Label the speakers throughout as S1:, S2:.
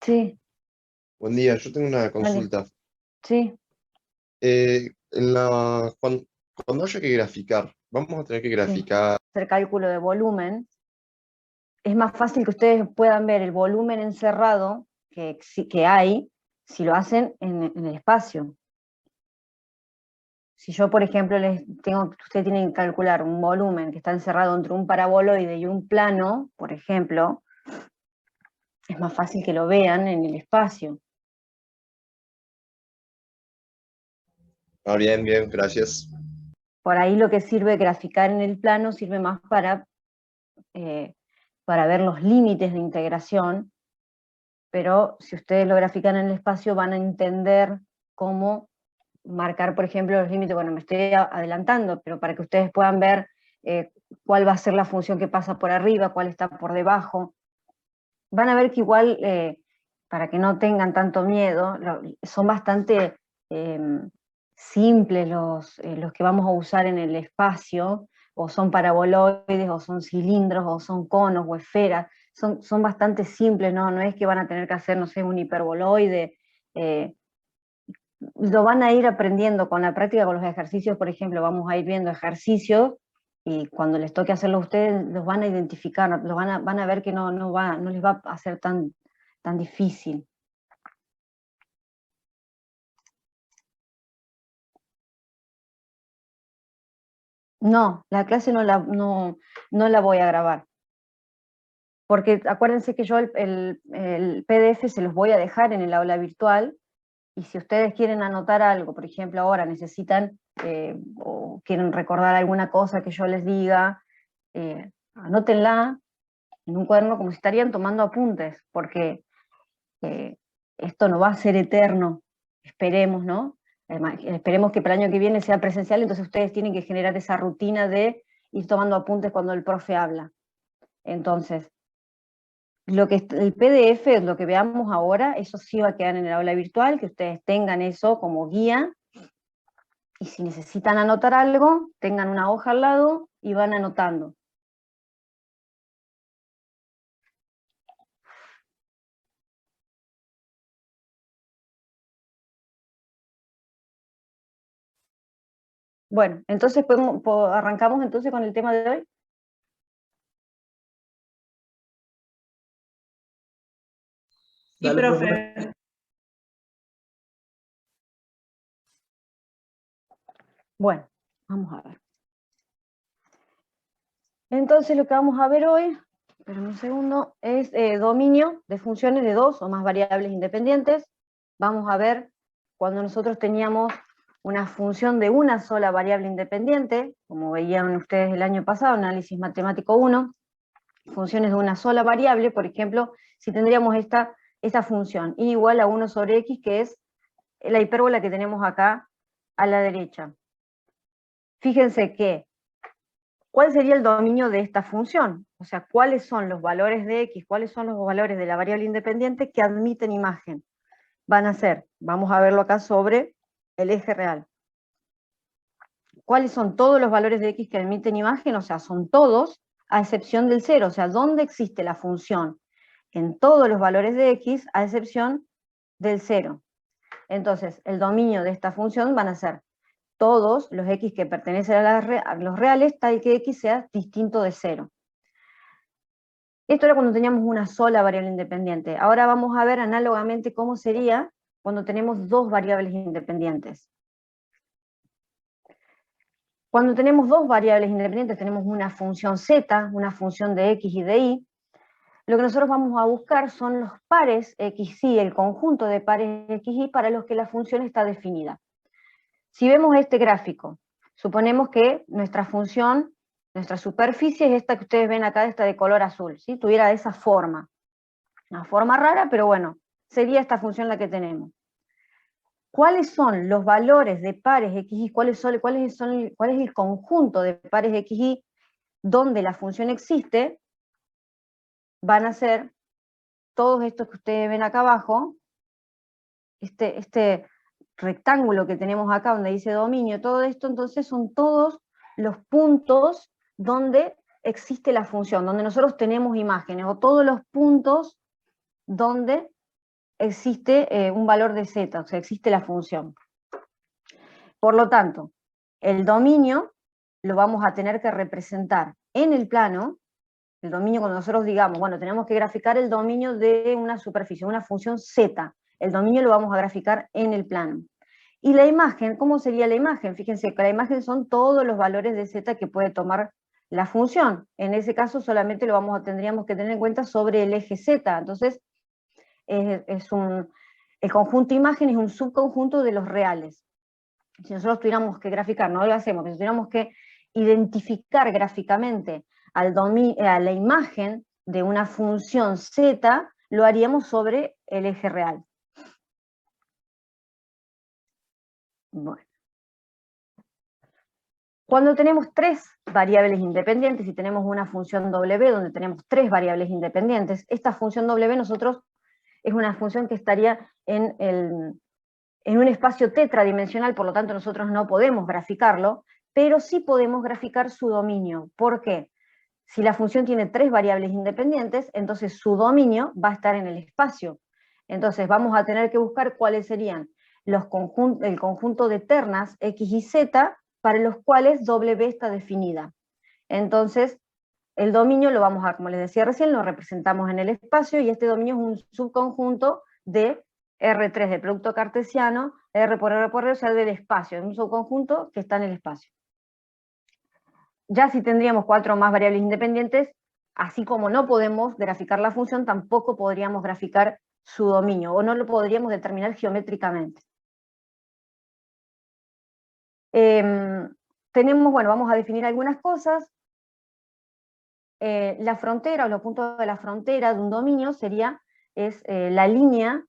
S1: Sí,
S2: Buen día, yo tengo una
S1: vale,
S2: consulta.
S1: sí,
S2: Cuando haya que graficar, vamos a tener que
S1: sí.
S2: graficar.
S1: Hacer cálculo de volumen, es más fácil que ustedes puedan ver el volumen encerrado que hay si lo hacen en el espacio. Si yo, por ejemplo, ustedes tienen que calcular un volumen que está encerrado entre un paraboloide y un plano, por ejemplo, es más fácil que lo vean en el espacio.
S2: Ah, bien, bien, gracias.
S1: Por ahí lo que sirve graficar en el plano sirve más eh, para ver los límites de integración, pero si ustedes lo grafican en el espacio van a entender cómo marcar, por ejemplo, los límites. Bueno, me estoy adelantando, pero para que ustedes puedan ver cuál va a ser la función que pasa por arriba, cuál está por debajo. Van a ver que igual, para que no tengan tanto miedo, son bastante eh, simples los que vamos a usar en el espacio, o son paraboloides, o son cilindros, o son conos, o esferas. Son bastante simples, ¿no? No es que van a tener que hacer, no sé, un hiperboloide. eh, lo van a ir aprendiendo con la práctica, con los ejercicios. Por ejemplo, vamos a ir viendo ejercicios y cuando les toque hacerlo a ustedes, los van a identificar, van a ver que no les va a ser tan difícil. No, la clase no la voy a grabar, porque acuérdense que yo el PDF se los voy a dejar en el aula virtual. Y si ustedes quieren anotar algo, por ejemplo, ahora necesitan o quieren recordar alguna cosa que yo les diga, anótenla en un cuaderno como si estarían tomando apuntes, porque eh, esto no va a ser eterno, esperemos, ¿no? Además, esperemos que para el año que viene sea presencial, entonces ustedes tienen que generar esa rutina de ir tomando apuntes cuando el profe habla. Entonces, el PDF, lo que veamos ahora, eso sí va a quedar en el aula virtual, que ustedes tengan eso como guía, y si necesitan anotar algo, tengan una hoja al lado y van anotando. Bueno, entonces arrancamos entonces con el tema de hoy.
S3: Sí,
S2: Dale, profesor.
S3: profe.
S1: Bueno, vamos a ver. Entonces lo que vamos a ver hoy, pero un segundo, es dominio de funciones de dos o más variables independientes. Vamos a ver cuando nosotros teníamos una función de una sola variable independiente, como veían ustedes el año pasado, análisis matemático 1, funciones de una sola variable. Por ejemplo, si tendríamos esta función, y igual a 1 sobre x, que es la hipérbola que tenemos acá a la derecha. Fíjense que, ¿cuál sería el dominio de esta función? O sea, ¿cuáles son los valores de x, cuáles son los valores de la variable independiente que admiten imagen? Van a ser, vamos a verlo acá sobre el eje real. ¿Cuáles son todos los valores de x que admiten imagen? O sea, son todos, a excepción del 0. O sea, ¿dónde existe la función? En todos los valores de x, a excepción del 0. Entonces, el dominio de esta función van a ser todos los x que pertenecen a los reales, tal que x sea distinto de 0. Esto era cuando teníamos una sola variable independiente. Ahora vamos a ver análogamente cómo sería cuando tenemos dos variables independientes. Cuando tenemos dos variables independientes, tenemos una función z, una función de x y de y. Lo que nosotros vamos a buscar son los pares x, y, el conjunto de pares x, y para los que la función está definida. Si vemos este gráfico, suponemos que nuestra función, nuestra superficie es esta que ustedes ven acá, esta de color azul, ¿sí? Tuviera esa forma. Una forma rara, pero bueno, sería esta función la que tenemos. ¿Cuáles son los valores de pares x, y cuál es el conjunto de pares x, y donde la función existe? Van a ser todos estos que ustedes ven acá abajo, este rectángulo que tenemos acá donde dice dominio, todo esto, entonces son todos los puntos donde existe la función, donde nosotros tenemos imágenes, o todos los puntos donde existe un valor de z, o sea, existe la función. Por lo tanto, el dominio lo vamos a tener que representar en el plano. El dominio, cuando nosotros digamos, bueno, tenemos que graficar el dominio de una superficie, una función z, el dominio lo vamos a graficar en el plano. Y la imagen, ¿cómo sería la imagen? Fíjense que la imagen son todos los valores de z que puede tomar la función. En ese caso solamente tendríamos que tener en cuenta sobre el eje z. Entonces, el conjunto imagen es un subconjunto de los reales. Si nosotros tuviéramos que graficar, no lo hacemos, pero si tuviéramos que identificar gráficamente a la imagen de una función z, lo haríamos sobre el eje real. Bueno. Cuando tenemos tres variables independientes y tenemos una función w donde tenemos tres variables independientes, esta función w es una función que estaría en un espacio tetradimensional, por lo tanto nosotros no podemos graficarlo, pero sí podemos graficar su dominio. ¿Por qué? Si la función tiene tres variables independientes, entonces su dominio va a estar en el espacio. Entonces vamos a tener que buscar cuáles serían el conjunto de ternas x y z para los cuales w está definida. Entonces, el dominio lo vamos a, como les decía recién, lo representamos en el espacio, y este dominio es un subconjunto de R3 del producto cartesiano, R por R, o sea, del espacio, es un subconjunto que está en el espacio. Ya si tendríamos cuatro más variables independientes, así como no podemos graficar la función, tampoco podríamos graficar su dominio, o no lo podríamos determinar geométricamente. Vamos a definir algunas cosas. La frontera, o los puntos de la frontera de un dominio es la línea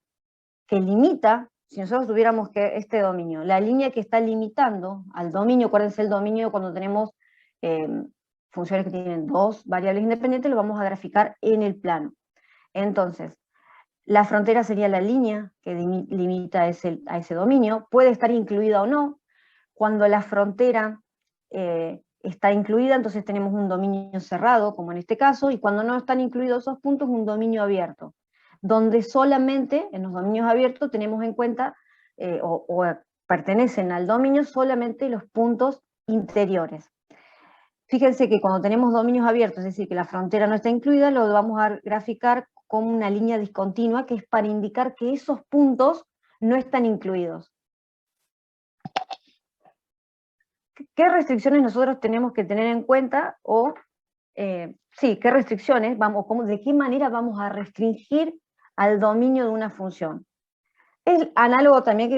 S1: que limita, si nosotros tuviéramos que este dominio, la línea que está limitando al dominio, acuérdense el dominio cuando tenemos funciones que tienen dos variables independientes, lo vamos a graficar en el plano. Entonces, la frontera sería la línea que limita a ese dominio, puede estar incluida o no. Cuando la frontera está incluida, entonces tenemos un dominio cerrado, como en este caso, y cuando no están incluidos esos puntos, un dominio abierto, donde solamente, en los dominios abiertos, tenemos en cuenta, o pertenecen al dominio solamente los puntos interiores. Fíjense que cuando tenemos dominios abiertos, es decir, que la frontera no está incluida, lo vamos a graficar como una línea discontinua, que es para indicar que esos puntos no están incluidos. ¿Qué restricciones nosotros tenemos que tener en cuenta? ¿Qué restricciones de qué manera vamos a restringir al dominio de una función? Es análogo también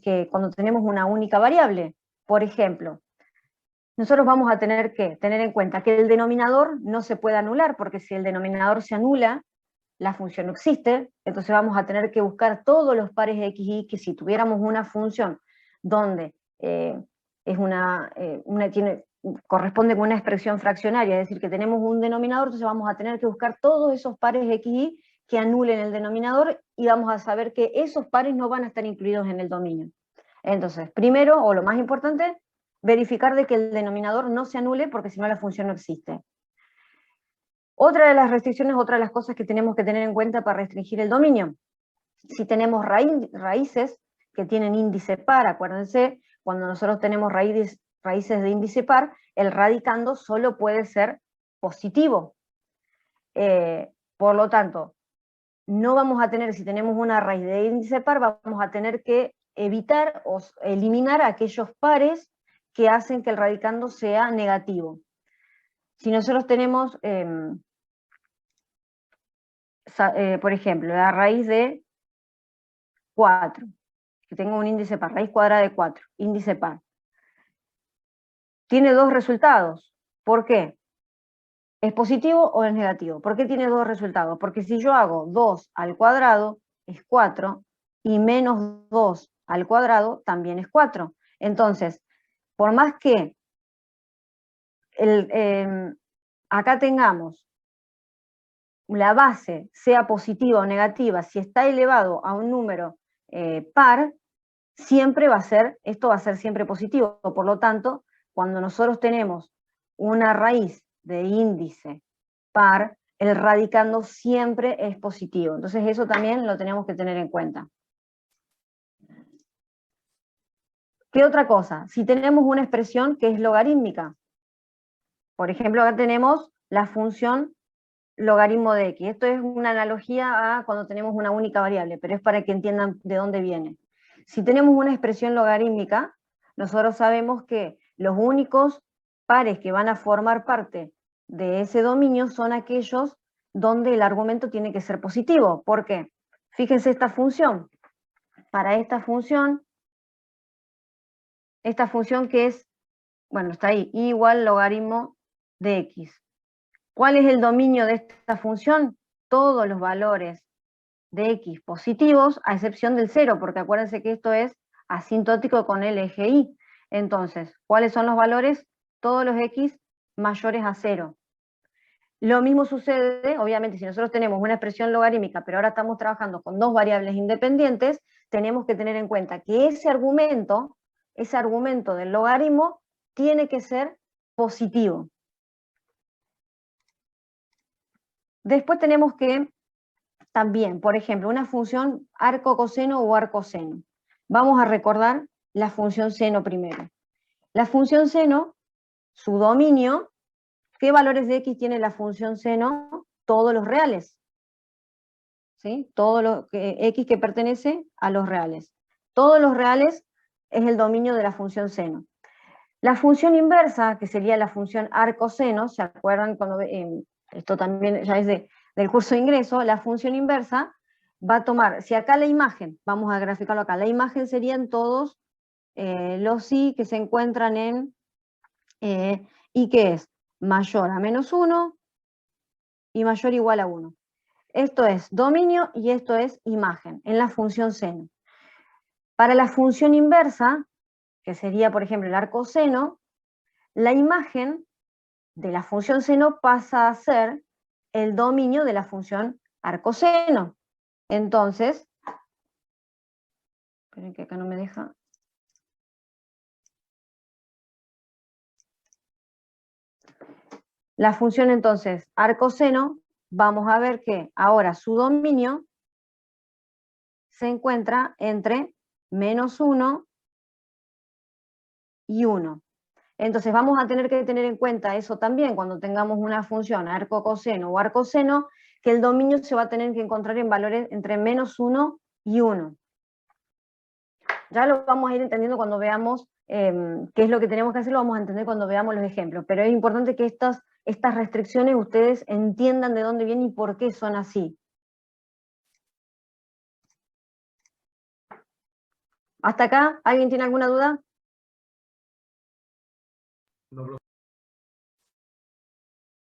S1: que cuando tenemos una única variable. Por ejemplo, nosotros vamos a tener que tener en cuenta que el denominador no se puede anular, porque si el denominador se anula, la función no existe. Entonces vamos a tener que buscar todos los pares de x y y, que si tuviéramos una función donde corresponde con una expresión fraccionaria, es decir, que tenemos un denominador, entonces vamos a tener que buscar todos esos pares de x y y que anulen el denominador, y vamos a saber que esos pares no van a estar incluidos en el dominio. Entonces, primero, o lo más importante, verificar de que el denominador no se anule, porque si no la función no existe. Otra de las restricciones, otra de las cosas que tenemos que tener en cuenta para restringir el dominio, si tenemos raíces que tienen índice par, acuérdense, cuando nosotros tenemos raíces de índice par, el radicando solo puede ser positivo. Por lo tanto, no vamos a tener, si tenemos una raíz de índice par, vamos a tener que evitar o eliminar aquellos pares que hacen que el radicando sea negativo. Si nosotros tenemos, por ejemplo, la raíz de 4, que tengo un índice par, raíz cuadrada de 4, índice par, tiene dos resultados. ¿Por qué? ¿Es positivo o es negativo? ¿Por qué tiene dos resultados? Porque si yo hago 2 al cuadrado es 4, y menos 2 al cuadrado también es 4. Entonces, por más que acá tengamos la base sea positiva o negativa, si está elevado a un número par, esto va a ser siempre positivo. Por lo tanto, cuando nosotros tenemos una raíz de índice par, el radicando siempre es positivo. Entonces eso también lo tenemos que tener en cuenta. ¿Qué otra cosa? Si tenemos una expresión que es logarítmica, por ejemplo, acá tenemos la función logaritmo de x. Esto es una analogía a cuando tenemos una única variable, pero es para que entiendan de dónde viene. Si tenemos una expresión logarítmica, nosotros sabemos que los únicos pares que van a formar parte de ese dominio son aquellos donde el argumento tiene que ser positivo. ¿Por qué? Fíjense esta función. Para esta función que es, bueno, está ahí, y igual logaritmo de x. ¿Cuál es el dominio de esta función? Todos los valores de x positivos, a excepción del 0, porque acuérdense que esto es asintótico con el eje y. Entonces, ¿cuáles son los valores? Todos los x mayores a 0. Lo mismo sucede, obviamente, si nosotros tenemos una expresión logarítmica, pero ahora estamos trabajando con dos variables independientes, tenemos que tener en cuenta que ese argumento del logaritmo, tiene que ser positivo. Después tenemos que también, por ejemplo, una función arco-coseno o arcoseno. Vamos a recordar la función seno primero. La función seno, su dominio, ¿qué valores de x tiene la función seno? Todos los reales. ¿Sí? Todo lo que x que pertenece a los reales. Todos los reales es el dominio de la función seno. La función inversa, que sería la función arcoseno, ¿se acuerdan cuando esto también ya es del curso de ingreso? La función inversa va a tomar, si acá la imagen, vamos a graficarlo acá, la imagen serían todos los y que se encuentran en y que es mayor a menos 1 y mayor o igual a 1. Esto es dominio y esto es imagen, en la función seno. Para la función inversa, que sería, por ejemplo, el arcoseno, la imagen de la función seno pasa a ser el dominio de la función arcoseno. Entonces, esperen que acá no me deja. La función entonces arcoseno, vamos a ver que ahora su dominio se encuentra entre menos 1 y 1. Entonces vamos a tener que tener en cuenta eso también cuando tengamos una función arcocoseno o arcoseno, que el dominio se va a tener que encontrar en valores entre menos 1 y 1. Ya lo vamos a ir entendiendo cuando veamos qué es lo que tenemos que hacer, lo vamos a entender cuando veamos los ejemplos, pero es importante que estas restricciones ustedes entiendan de dónde vienen y por qué son así. ¿Hasta acá? ¿Alguien tiene alguna duda?
S3: No.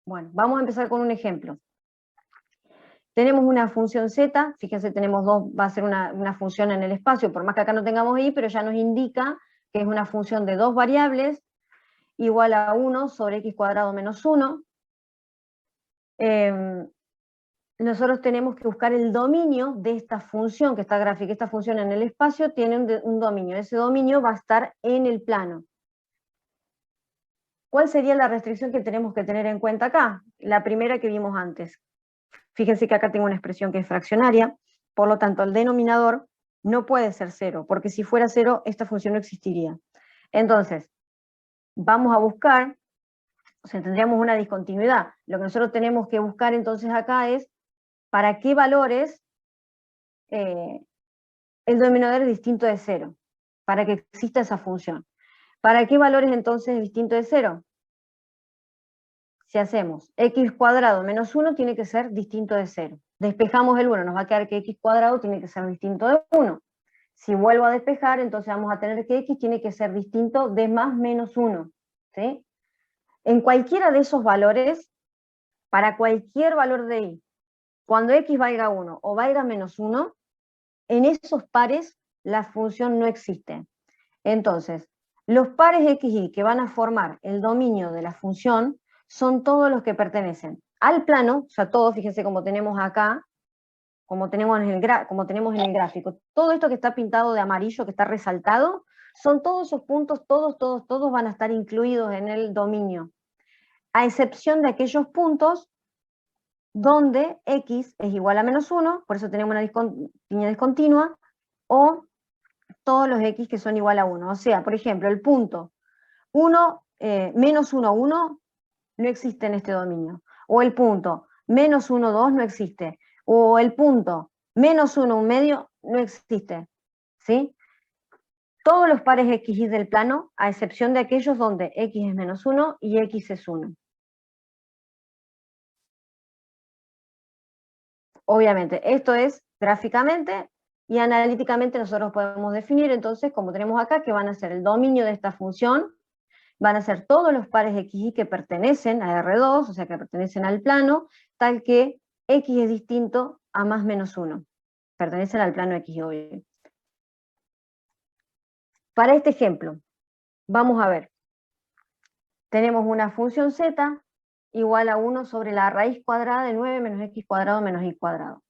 S1: Bueno, vamos a empezar con un ejemplo. Tenemos una función z, fíjense, tenemos dos, va a ser una función en el espacio, por más que acá no tengamos i, pero ya nos indica que es una función de dos variables, igual a 1 sobre x cuadrado menos 1. Nosotros tenemos que buscar el dominio de esta función que está gráfica. Esta función en el espacio tiene un dominio. Ese dominio va a estar en el plano. ¿Cuál sería la restricción que tenemos que tener en cuenta acá? La primera que vimos antes. Fíjense que acá tengo una expresión que es fraccionaria, por lo tanto el denominador no puede ser 0, porque si fuera 0 esta función no existiría. Entonces, vamos a buscar, o sea, tendríamos una discontinuidad. Lo que nosotros tenemos que buscar entonces acá es para qué valores el denominador es distinto de 0, para que exista esa función. ¿Para qué valores entonces es distinto de 0? Si hacemos x cuadrado menos 1 tiene que ser distinto de 0. Despejamos el 1, nos va a quedar que x cuadrado tiene que ser distinto de 1. Si vuelvo a despejar, entonces vamos a tener que x tiene que ser distinto de más menos 1. ¿Sí? En cualquiera de esos valores, para cualquier valor de y, cuando x valga 1 o valga menos 1, en esos pares la función no existe. Entonces, los pares x y que van a formar el dominio de la función son todos los que pertenecen al plano, o sea, todos, fíjense como tenemos acá, como tenemos en el gráfico. Todo esto que está pintado de amarillo, que está resaltado, son todos esos puntos, todos van a estar incluidos en el dominio, a excepción de aquellos puntos donde x es igual a menos 1, por eso tenemos una línea discontinua, o todos los x que son igual a 1. O sea, por ejemplo, el punto 1, menos 1, 1 no existe en este dominio. O el punto menos 1, 2 no existe. O el punto menos 1, 1 medio no existe. ¿Sí? Todos los pares x y del plano, a excepción de aquellos donde x es menos 1 y x es 1. Obviamente, esto es gráficamente y analíticamente nosotros podemos definir, entonces, como tenemos acá, que van a ser el dominio de esta función, van a ser todos los pares x y que pertenecen a R2, o sea, que pertenecen al plano, tal que x es distinto a más menos 1. Pertenecen al plano x, obvio. Para este ejemplo, vamos a ver. Tenemos una función z igual a 1 sobre la raíz cuadrada de 9 menos x cuadrado menos y cuadrado.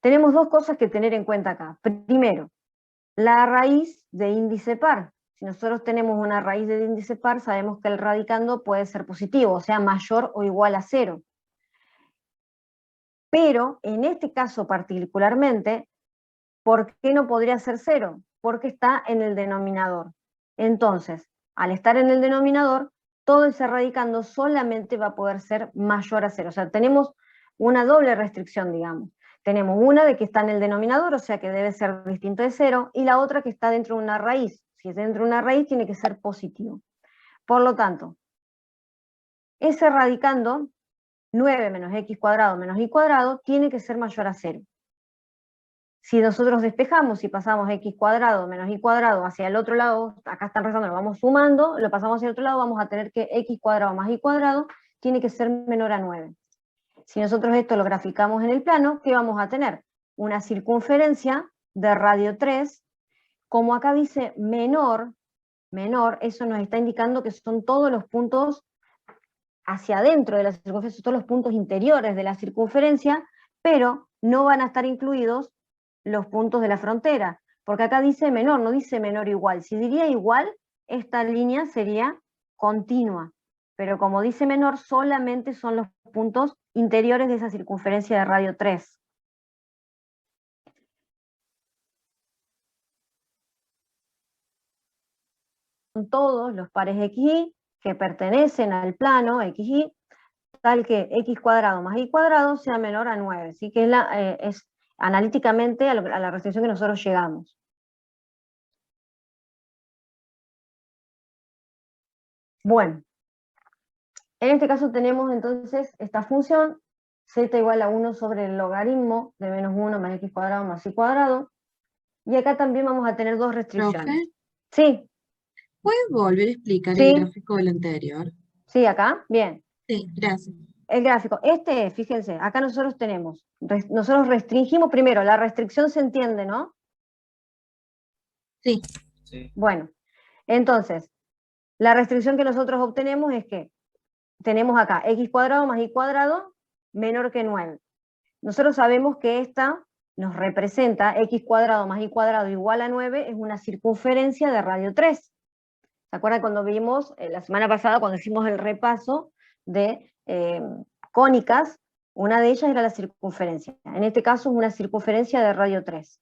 S1: Tenemos dos cosas que tener en cuenta acá. Primero, la raíz de índice par. Si nosotros tenemos una raíz de índice par, sabemos que el radicando puede ser positivo, o sea, mayor o igual a 0. Pero en este caso particularmente, ¿por qué no podría ser 0? Porque está en el denominador. Entonces, al estar en el denominador, todo ese radicando solamente va a poder ser mayor a 0. O sea, tenemos una doble restricción, digamos. Tenemos una de que está en el denominador, o sea que debe ser distinto de 0, y la otra que está dentro de una raíz. Si es dentro de una raíz, tiene que ser positivo. Por lo tanto, ese radicando, 9 menos x cuadrado menos y cuadrado, tiene que ser mayor a 0. Si nosotros despejamos y pasamos x cuadrado menos y cuadrado hacia el otro lado, acá están restando, lo vamos sumando, lo pasamos hacia el otro lado, vamos a tener que x cuadrado más y cuadrado tiene que ser menor a 9. Si nosotros esto lo graficamos en el plano, ¿qué vamos a tener? Una circunferencia de radio 3, como acá dice menor, eso nos está indicando que son todos los puntos hacia adentro de la circunferencia, todos los puntos interiores de la circunferencia, pero no van a estar incluidos los puntos de la frontera, porque acá dice menor, no dice menor igual. Si diría igual, esta línea sería continua, pero como dice menor, solamente son los puntos interiores de esa circunferencia de radio 3. Son todos los pares XY que pertenecen al plano XY, tal que x cuadrado más y cuadrado sea menor a 9, ¿sí? Que es analíticamente a la restricción que nosotros llegamos. Bueno, en este caso tenemos entonces esta función, z igual a 1 sobre el logaritmo de menos 1 más x cuadrado más y cuadrado, y acá también vamos a tener dos restricciones.
S3: Profe,
S1: Sí,
S3: ¿puedes volver a explicar
S1: Sí.
S3: el gráfico del anterior?
S1: sí, acá, bien.
S3: Sí, gracias.
S1: El gráfico, fíjense, acá nosotros tenemos, nosotros restringimos primero, la restricción se entiende, ¿no?
S3: Sí.
S1: Bueno, entonces, la restricción que nosotros obtenemos es que tenemos acá x cuadrado más y cuadrado menor que 9. Nosotros sabemos que esta nos representa x cuadrado más y cuadrado igual a 9, es una circunferencia de radio 3. ¿Se acuerdan cuando vimos la semana pasada, cuando hicimos el repaso de cónicas? Una de ellas era la circunferencia. En este caso es una circunferencia de radio 3.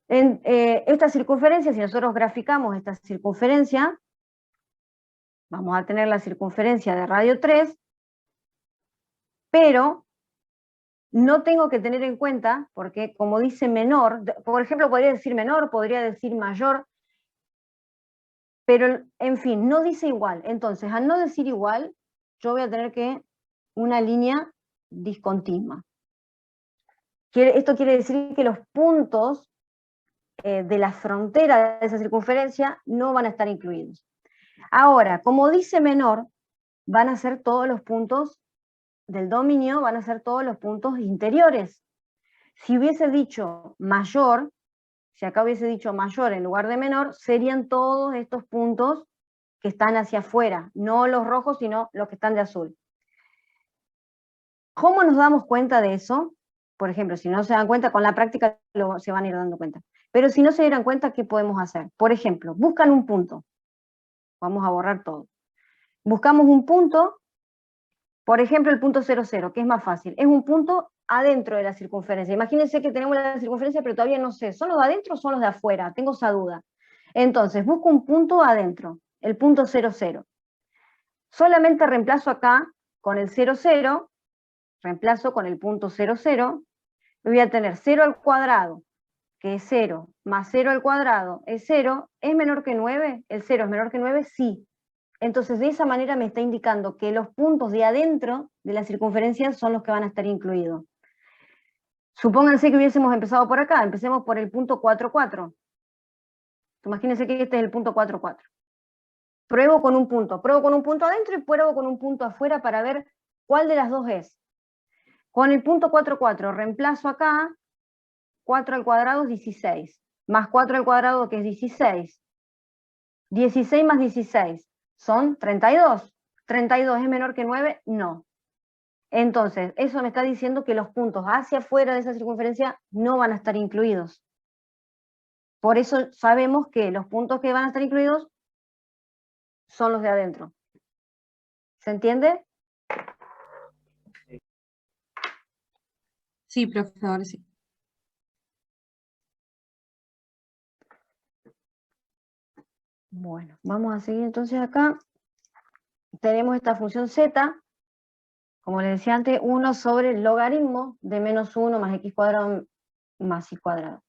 S1: Esta circunferencia, si nosotros graficamos esta circunferencia, vamos a tener la circunferencia de radio 3, pero no tengo que tener en cuenta, porque como dice menor, por ejemplo, podría decir menor, podría decir mayor, pero en fin, no dice igual. Entonces, al no decir igual, yo voy a tener que una línea discontinua. Esto quiere decir que los puntos de la frontera de esa circunferencia no van a estar incluidos. Ahora, como dice menor, van a ser todos los puntos del dominio, van a ser todos los puntos interiores. Si hubiese dicho mayor, si acá hubiese dicho mayor en lugar de menor, serían todos estos puntos que están hacia afuera, no los rojos, sino los que están de azul. ¿Cómo nos damos cuenta de eso? Por ejemplo, si no se dan cuenta, con la práctica se van a ir dando cuenta. Pero si no se dieran cuenta, ¿qué podemos hacer? Por ejemplo, buscan un punto. Vamos a borrar todo. Buscamos un punto, Por ejemplo, el punto 0, 0, que es más fácil. Es un punto adentro de la circunferencia. Imagínense que tenemos la circunferencia, pero todavía no sé, ¿son los de adentro o son los de afuera? Tengo esa duda. Entonces, busco un punto adentro, el punto 0, 0. Solamente reemplazo acá con el 0, 0, reemplazo con el punto 0, 0, voy a tener 0 al cuadrado, que es 0, más 0 al cuadrado es 0, ¿es menor que 9? ¿El 0 es menor que 9? Sí. Entonces, de esa manera me está indicando que los puntos de adentro de la circunferencia son los que van a estar incluidos. Supónganse que hubiésemos empezado por acá, empecemos por el punto 4, 4. Imagínense que este es el punto 4, 4. Pruebo con un punto adentro y pruebo con un punto afuera para ver cuál de las dos es. Con el punto 4, 4 reemplazo acá, 4 al cuadrado es 16, más 4 al cuadrado que es 16. 16 más 16 son 32. ¿32 es menor que 9? No. Entonces, eso me está diciendo que los puntos hacia afuera de esa circunferencia no van a estar incluidos. Por eso sabemos que los puntos que van a estar incluidos son los de adentro. ¿Se entiende?
S3: Sí, profesor, sí.
S1: Bueno, vamos a seguir entonces acá. Tenemos esta función z, como les decía antes, 1 sobre el logaritmo de menos 1 más x cuadrado más y cuadrado.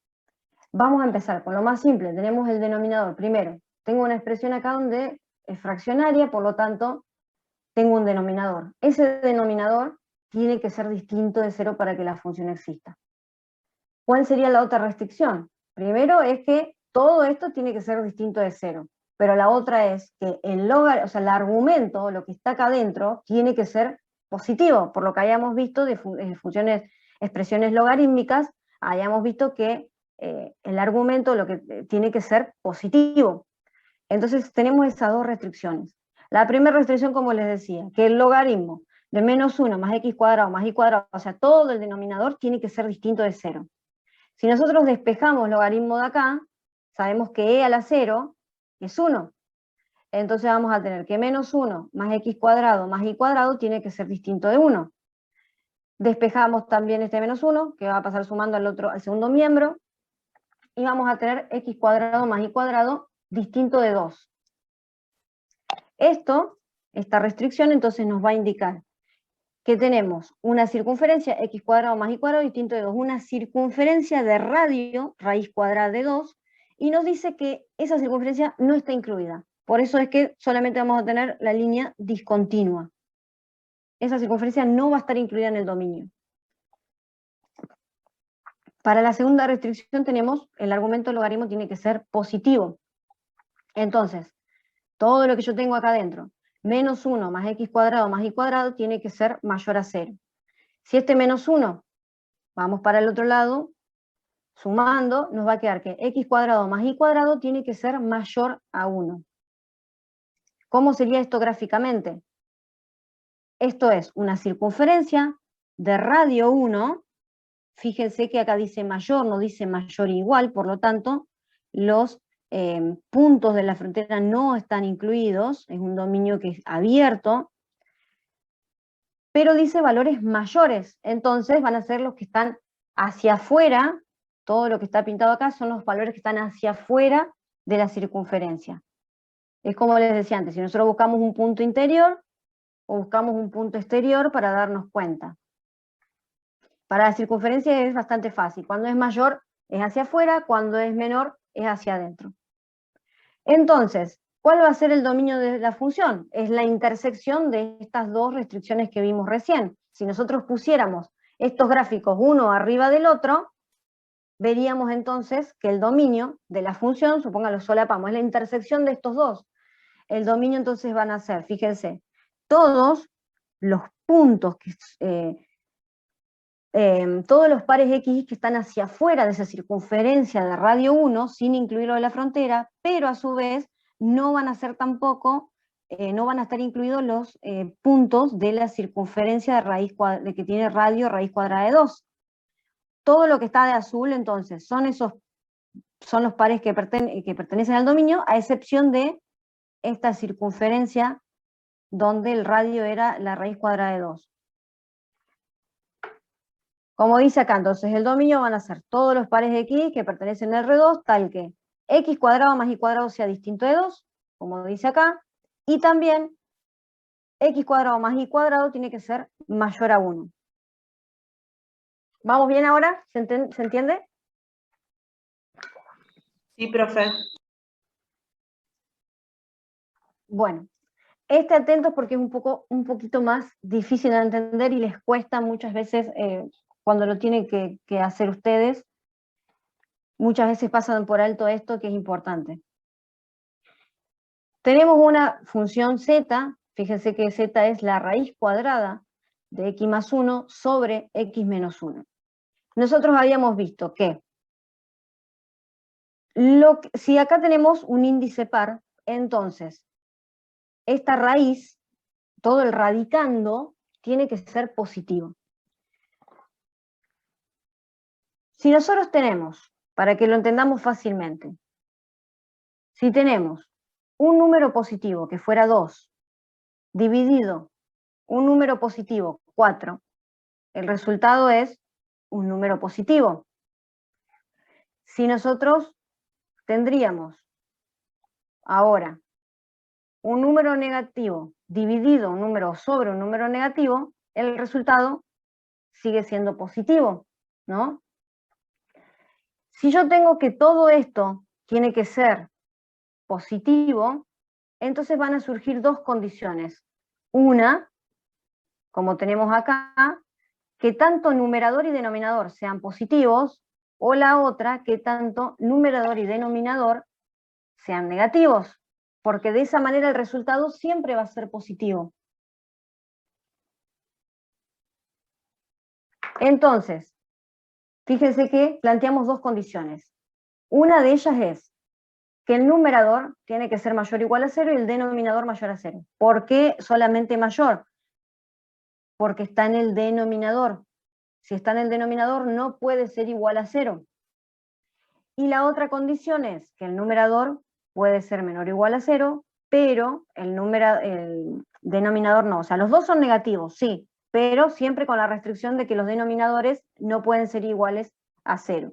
S1: Vamos a empezar con lo más simple. Tenemos el denominador. Primero, tengo una expresión acá donde es fraccionaria, por lo tanto, tengo un denominador. Ese denominador tiene que ser distinto de 0 para que la función exista. ¿Cuál sería la otra restricción? Primero es que todo esto tiene que ser distinto de 0, pero la otra es que el argumento, lo que está acá adentro, tiene que ser positivo, por lo que hayamos visto de funciones, expresiones logarítmicas, hayamos visto que el argumento lo que tiene que ser positivo. Entonces tenemos esas dos restricciones. La primera restricción, como les decía, que el logaritmo de menos 1 más x cuadrado más y cuadrado, o sea, todo el denominador tiene que ser distinto de 0. Si nosotros despejamos el logaritmo de acá, sabemos que e a la 0 es 1. Entonces vamos a tener que menos 1 más x cuadrado más y cuadrado tiene que ser distinto de 1. Despejamos también este menos 1, que va a pasar sumando al segundo miembro, y vamos a tener x cuadrado más y cuadrado distinto de 2. Esta restricción entonces nos va a indicar que tenemos una circunferencia x cuadrado más y cuadrado distinto de 2, una circunferencia de radio, raíz cuadrada de 2, y nos dice que esa circunferencia no está incluida. Por eso es que solamente vamos a tener la línea discontinua. Esa circunferencia no va a estar incluida en el dominio. Para la segunda restricción tenemos, el argumento del logaritmo tiene que ser positivo. Entonces, todo lo que yo tengo acá adentro, menos 1 más x cuadrado más y cuadrado, tiene que ser mayor a 0. Si este menos 1, vamos para el otro lado, sumando, nos va a quedar que x cuadrado más y cuadrado tiene que ser mayor a 1. ¿Cómo sería esto gráficamente? Esto es una circunferencia de radio 1, fíjense que acá dice mayor, no dice mayor igual, por lo tanto, los puntos de la frontera no están incluidos, es un dominio que es abierto, pero dice valores mayores, entonces van a ser los que están hacia afuera, todo lo que está pintado acá son los valores que están hacia afuera de la circunferencia. Es como les decía antes, si nosotros buscamos un punto interior o buscamos un punto exterior para darnos cuenta. Para la circunferencia es bastante fácil, cuando es mayor es hacia afuera, cuando es menor es hacia adentro. Entonces, ¿cuál va a ser el dominio de la función? Es la intersección de estas dos restricciones que vimos recién. Si nosotros pusiéramos estos gráficos uno arriba del otro, veríamos entonces que el dominio de la función, supóngalo solapamos, es la intersección de estos dos. El dominio entonces van a ser, fíjense, todos los puntos, todos los pares X que están hacia afuera de esa circunferencia de radio 1, sin incluirlo de la frontera, pero a su vez no van a ser tampoco, no van a estar incluidos los puntos de la circunferencia de raíz de que tiene radio raíz cuadrada de 2. Todo lo que está de azul, entonces, son los pares que pertenecen al dominio, a excepción de esta circunferencia donde el radio era la raíz cuadrada de 2. Como dice acá, entonces el dominio van a ser todos los pares de x que pertenecen al R2, tal que x cuadrado más y cuadrado sea distinto de 2, como dice acá, y también x cuadrado más y cuadrado tiene que ser mayor a 1. ¿Vamos bien ahora? ¿Se entiende?
S4: Sí, profe.
S1: Bueno, atentos porque es un poquito más difícil de entender y les cuesta muchas veces cuando lo tienen que hacer ustedes. Muchas veces pasan por alto esto que es importante. Tenemos una función z, fíjense que z es la raíz cuadrada de x más 1 sobre x menos 1. Nosotros habíamos visto que si acá tenemos un índice par, entonces esta raíz, todo el radicando, tiene que ser positivo. Si nosotros tenemos, para que lo entendamos fácilmente, si tenemos un número positivo que fuera 2, dividido un número positivo 4, el resultado es un número positivo. Si nosotros tendríamos ahora un número negativo dividido un número sobre un número negativo, el resultado sigue siendo positivo, ¿no? Si yo tengo que todo esto tiene que ser positivo, entonces van a surgir dos condiciones. Una, como tenemos acá, que tanto numerador y denominador sean positivos, o la otra, que tanto numerador y denominador sean negativos, porque de esa manera el resultado siempre va a ser positivo. Entonces, fíjense que planteamos dos condiciones. Una de ellas es que el numerador tiene que ser mayor o igual a 0 y el denominador mayor a 0. ¿Por qué solamente mayor? Porque está en el denominador. Si está en el denominador no puede ser igual a 0. Y la otra condición es que el numerador puede ser menor o igual a 0, pero el denominador no. O sea, los dos son negativos, sí, pero siempre con la restricción de que los denominadores no pueden ser iguales a 0.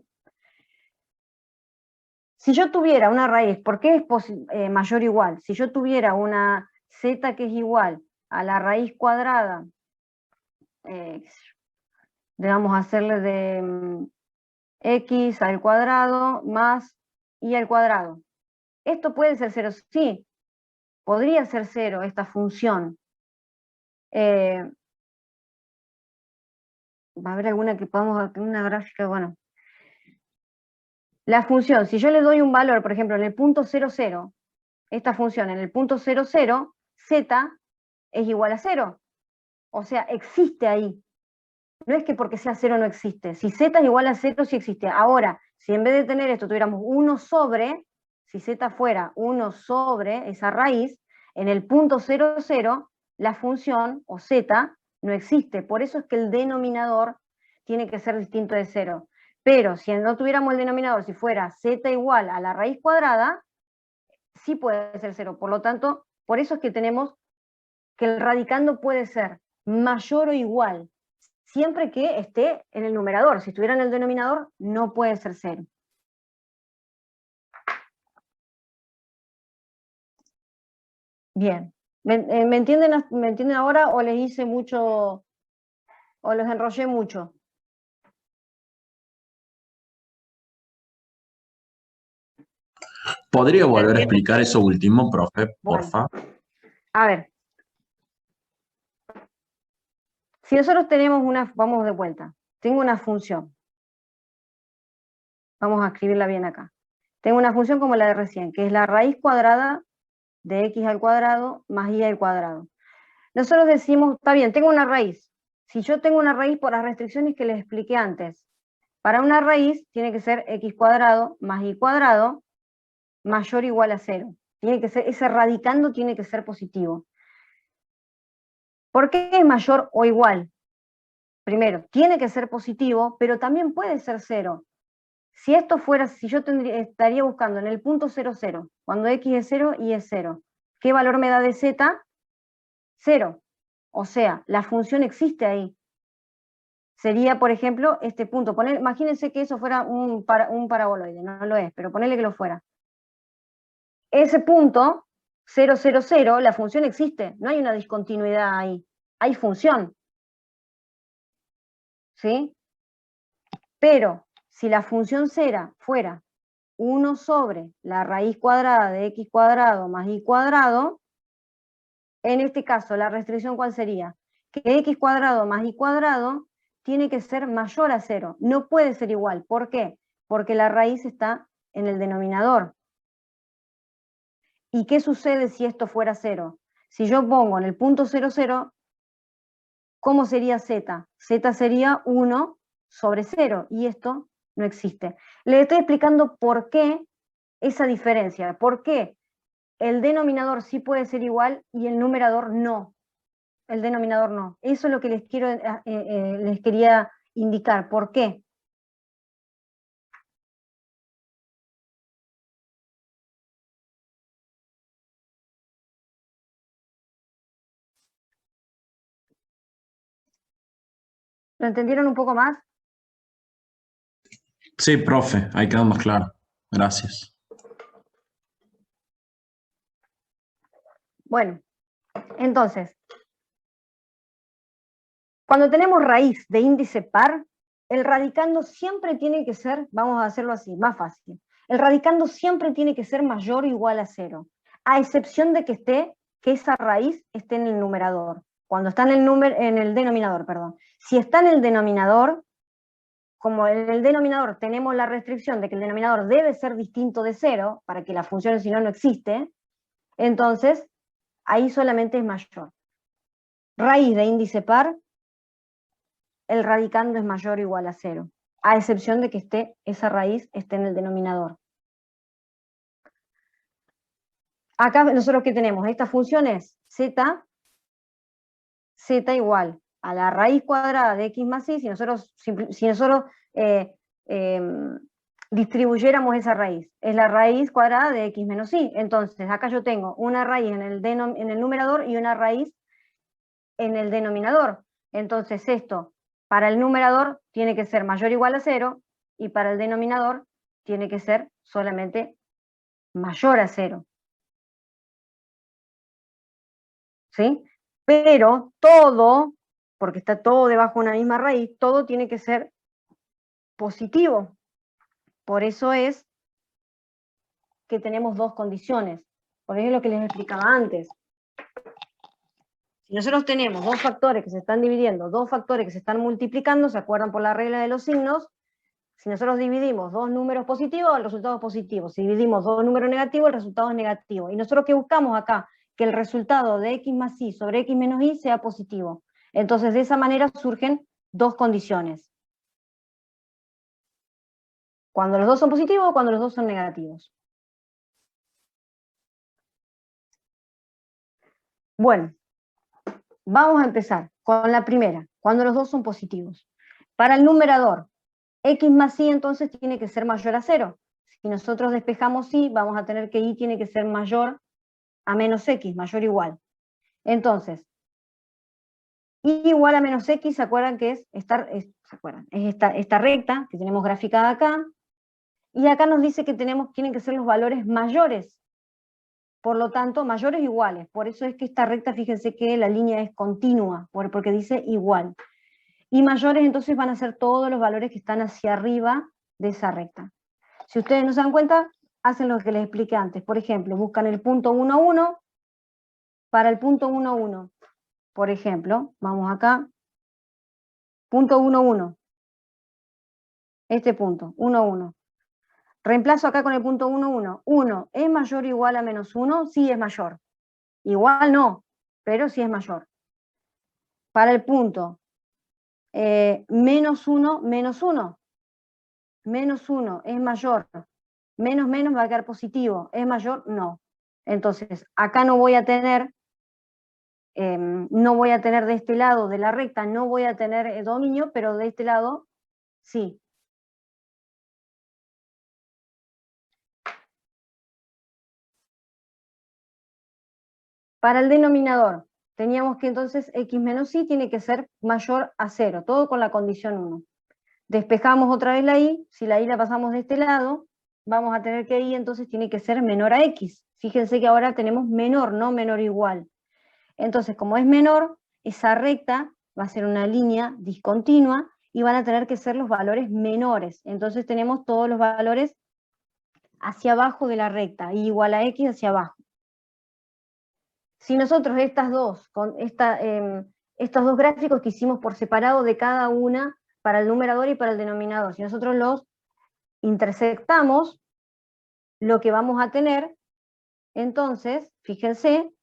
S1: Si yo tuviera una raíz, ¿por qué es mayor o igual? Si yo tuviera una z que es igual a la raíz cuadrada, vamos a hacerle de x al cuadrado más y al cuadrado. ¿Esto puede ser 0? Sí, podría ser 0 esta función. Va a haber alguna que podamos, una gráfica, bueno. La función, si yo le doy un valor, por ejemplo, en el punto 0, 0, esta función en el punto 0, 0, z es igual a 0. O sea, existe ahí. No es que porque sea 0 no existe. Si z es igual a 0, sí existe. Ahora, si en vez de tener esto tuviéramos 1 sobre, si z fuera 1 sobre esa raíz, en el punto 0, 0, la función, o z, no existe. Por eso es que el denominador tiene que ser distinto de 0. Pero si no tuviéramos el denominador, si fuera z igual a la raíz cuadrada, sí puede ser 0. Por lo tanto, por eso es que tenemos que el radicando puede ser mayor o igual, siempre que esté en el numerador. Si estuviera en el denominador, no puede ser 0. Bien. ¿Me entienden ahora o les hice mucho, o los enrollé mucho?
S5: ¿Podría volver a explicar eso último, profe, porfa?
S1: A ver. Si nosotros tenemos vamos de vuelta, tengo una función. Vamos a escribirla bien acá. Tengo una función como la de recién, que es la raíz cuadrada de x al cuadrado más y al cuadrado. Nosotros decimos, está bien, tengo una raíz. Si yo tengo una raíz por las restricciones que les expliqué antes, para una raíz tiene que ser x cuadrado más y cuadrado mayor o igual a 0. Tiene que ser, ese radicando tiene que ser positivo. ¿Por qué es mayor o igual? Primero, tiene que ser positivo, pero también puede ser 0. Si esto fuera, si yo estaría buscando en el punto 0, 0, cuando x es 0 y es 0, ¿qué valor me da de z? 0. O sea, la función existe ahí. Sería, por ejemplo, este punto. Imagínense que eso fuera un paraboloide, no lo es, pero ponele que lo fuera. Ese punto, 0, 0, 0, la función existe, no hay una discontinuidad ahí, hay función. ¿Sí? Pero si la función fuera 1 sobre la raíz cuadrada de x cuadrado más y cuadrado, en este caso, la restricción, ¿cuál sería? Que x cuadrado más y cuadrado tiene que ser mayor a 0, no puede ser igual. ¿Por qué? Porque la raíz está en el denominador. ¿Y qué sucede si esto fuera 0? Si yo pongo en el punto 0, 0, ¿cómo sería z? Z sería 1 sobre 0, y esto no existe. Le estoy explicando por qué esa diferencia, por qué el denominador sí puede ser igual y el numerador no. El denominador no. Eso es lo que les quería indicar. ¿Por qué? ¿Lo entendieron un poco más?
S5: Sí, profe, ahí quedó más claro. Gracias.
S1: Bueno, entonces, cuando tenemos raíz de índice par, el radicando siempre tiene que ser, vamos a hacerlo así, más fácil, el radicando siempre tiene que ser mayor o igual a 0, a excepción de que esa raíz esté en el numerador, cuando está en el denominador, perdón. Si está en el denominador, como en el denominador tenemos la restricción de que el denominador debe ser distinto de 0, para que la función si no, no existe, entonces ahí solamente es mayor. Raíz de índice par, el radicando es mayor o igual a 0, a excepción de que esa raíz esté en el denominador. Acá nosotros ¿qué tenemos? Esta función es z igual a la raíz cuadrada de x más y, si nosotros distribuyéramos esa raíz, es la raíz cuadrada de x menos y. Entonces acá yo tengo una raíz en el numerador y una raíz en el denominador. Entonces esto para el numerador tiene que ser mayor o igual a 0, y para el denominador tiene que ser solamente mayor a 0. ¿Sí? Pero todo, porque está todo debajo de una misma raíz, todo tiene que ser positivo. Por eso es que tenemos dos condiciones. Por eso es lo que les explicaba antes. Si nosotros tenemos dos factores que se están dividiendo, dos factores que se están multiplicando, ¿se acuerdan por la regla de los signos? Si nosotros dividimos dos números positivos, el resultado es positivo. Si dividimos dos números negativos, el resultado es negativo. ¿Y nosotros qué buscamos acá? Que el resultado de x más y sobre x menos y sea positivo. Entonces, de esa manera surgen dos condiciones. Cuando los dos son positivos o cuando los dos son negativos. Bueno, vamos a empezar con la primera, cuando los dos son positivos. Para el numerador, x más y entonces tiene que ser mayor a 0. Si nosotros despejamos y, vamos a tener que y tiene que ser mayor a menos x, mayor o igual. Entonces, y igual a menos x, ¿se acuerdan que es esta recta que tenemos graficada acá? Y acá nos dice que tienen que ser los valores mayores. Por lo tanto, mayores o iguales. Por eso es que esta recta, fíjense que la línea es continua, porque dice igual. Y mayores entonces van a ser todos los valores que están hacia arriba de esa recta. Si ustedes no se dan cuenta, hacen lo que les expliqué antes. Por ejemplo, buscan el punto 1, 1. Para el punto 1, 1, por ejemplo, vamos acá, punto 1, 1. Este punto, 1, 1. Reemplazo acá con el punto 1, 1. 1, ¿es mayor o igual a menos 1? Sí, es mayor. Igual no, pero sí es mayor. Para el punto menos 1, menos 1. Menos 1 es mayor. Menos menos va a quedar positivo. ¿Es mayor? No. Entonces, acá no voy a tener de este lado de la recta, no voy a tener dominio, pero de este lado sí. Para el denominador, teníamos que entonces x menos y tiene que ser mayor a 0, todo con la condición 1. Despejamos otra vez la y, si la y la pasamos de este lado, vamos a tener que y entonces tiene que ser menor a x. Fíjense que ahora tenemos menor, no menor o igual. Entonces, como es menor, esa recta va a ser una línea discontinua y van a tener que ser los valores menores. Entonces tenemos todos los valores hacia abajo de la recta, y igual a x hacia abajo. Si nosotros estos dos gráficos que hicimos por separado de cada una, para el numerador y para el denominador, si nosotros los intersectamos, lo que vamos a tener, entonces, fíjense,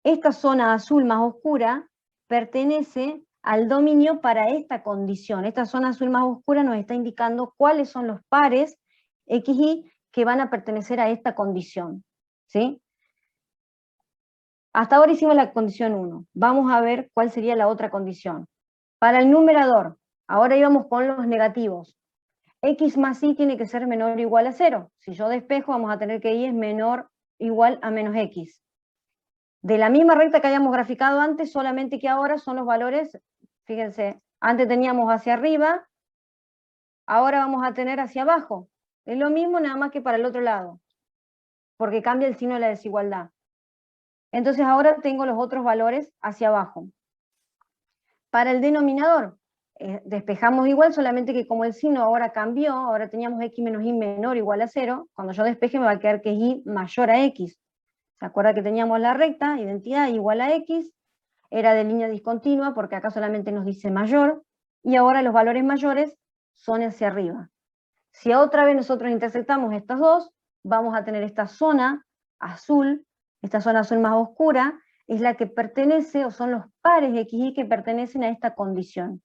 S1: esta zona azul más oscura pertenece al dominio para esta condición. Esta zona azul más oscura nos está indicando cuáles son los pares x, y que van a pertenecer a esta condición, ¿sí? Hasta ahora hicimos la condición 1. Vamos a ver cuál sería la otra condición. Para el numerador, ahora íbamos con los negativos. X más y tiene que ser menor o igual a 0. Si yo despejo, vamos a tener que y es menor o igual a menos x. De la misma recta que habíamos graficado antes, solamente que ahora son los valores, fíjense, antes teníamos hacia arriba, ahora vamos a tener hacia abajo. Es lo mismo, nada más que para el otro lado, porque cambia el signo de la desigualdad. Entonces ahora tengo los otros valores hacia abajo. Para el denominador, despejamos igual, solamente que como el signo ahora cambió, ahora teníamos x menos y menor o igual a 0, cuando yo despeje me va a quedar que es y mayor a x. ¿Se acuerda que teníamos la recta, identidad igual a x? Era de línea discontinua, porque acá solamente nos dice mayor, y ahora los valores mayores son hacia arriba. Si otra vez nosotros intersectamos estas dos, vamos a tener esta zona azul más oscura, es la que pertenece, o son los pares x, y que pertenecen a esta condición.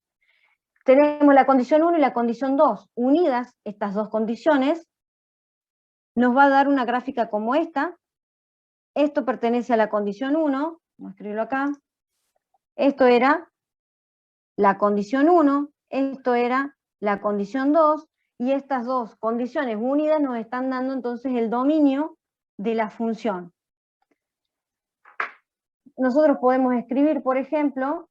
S1: Tenemos la condición 1 y la condición 2. Unidas estas dos condiciones, nos va a dar una gráfica como esta. Esto pertenece a la condición 1, vamos a escribirlo acá. Esto era la condición 1, esto era la condición 2, y estas dos condiciones unidas nos están dando entonces el dominio de la función. Nosotros podemos escribir, por ejemplo,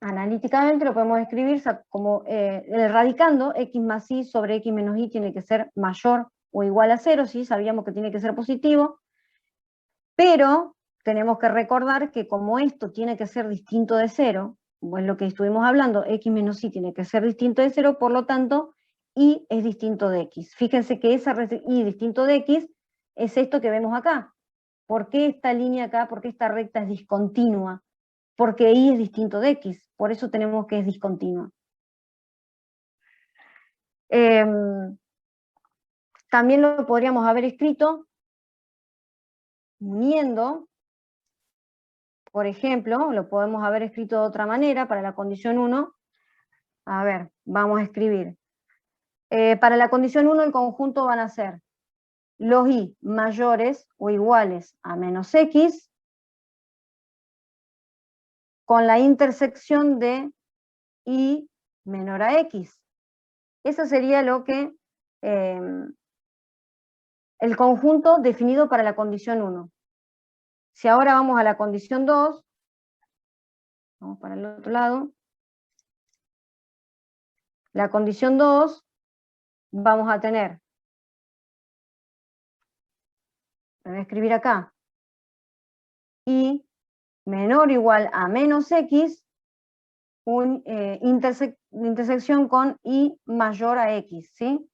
S1: analíticamente lo podemos escribir como radicando x más y sobre x menos y tiene que ser mayor o igual a 0, ¿sí? Sabíamos que tiene que ser positivo, pero tenemos que recordar que como esto tiene que ser distinto de 0, pues lo que estuvimos hablando, x menos y tiene que ser distinto de 0, por lo tanto, y es distinto de x. Fíjense que esa y distinto de x es esto que vemos acá. ¿Por qué esta línea acá? ¿Por qué esta recta es discontinua? Porque y es distinto de x, por eso tenemos que es discontinua. También lo podríamos haber escrito uniendo, por ejemplo, lo podemos haber escrito de otra manera para la condición 1. A ver, vamos a escribir. Para la condición 1 el conjunto van a ser los y mayores o iguales a menos x con la intersección de y menor a x. Eso sería lo que el conjunto definido para la condición 1. Si ahora vamos a la condición 2, vamos para el otro lado, la condición 2, vamos a tener, voy a escribir acá, y menor o igual a menos x, intersección con y mayor a x, ¿sí?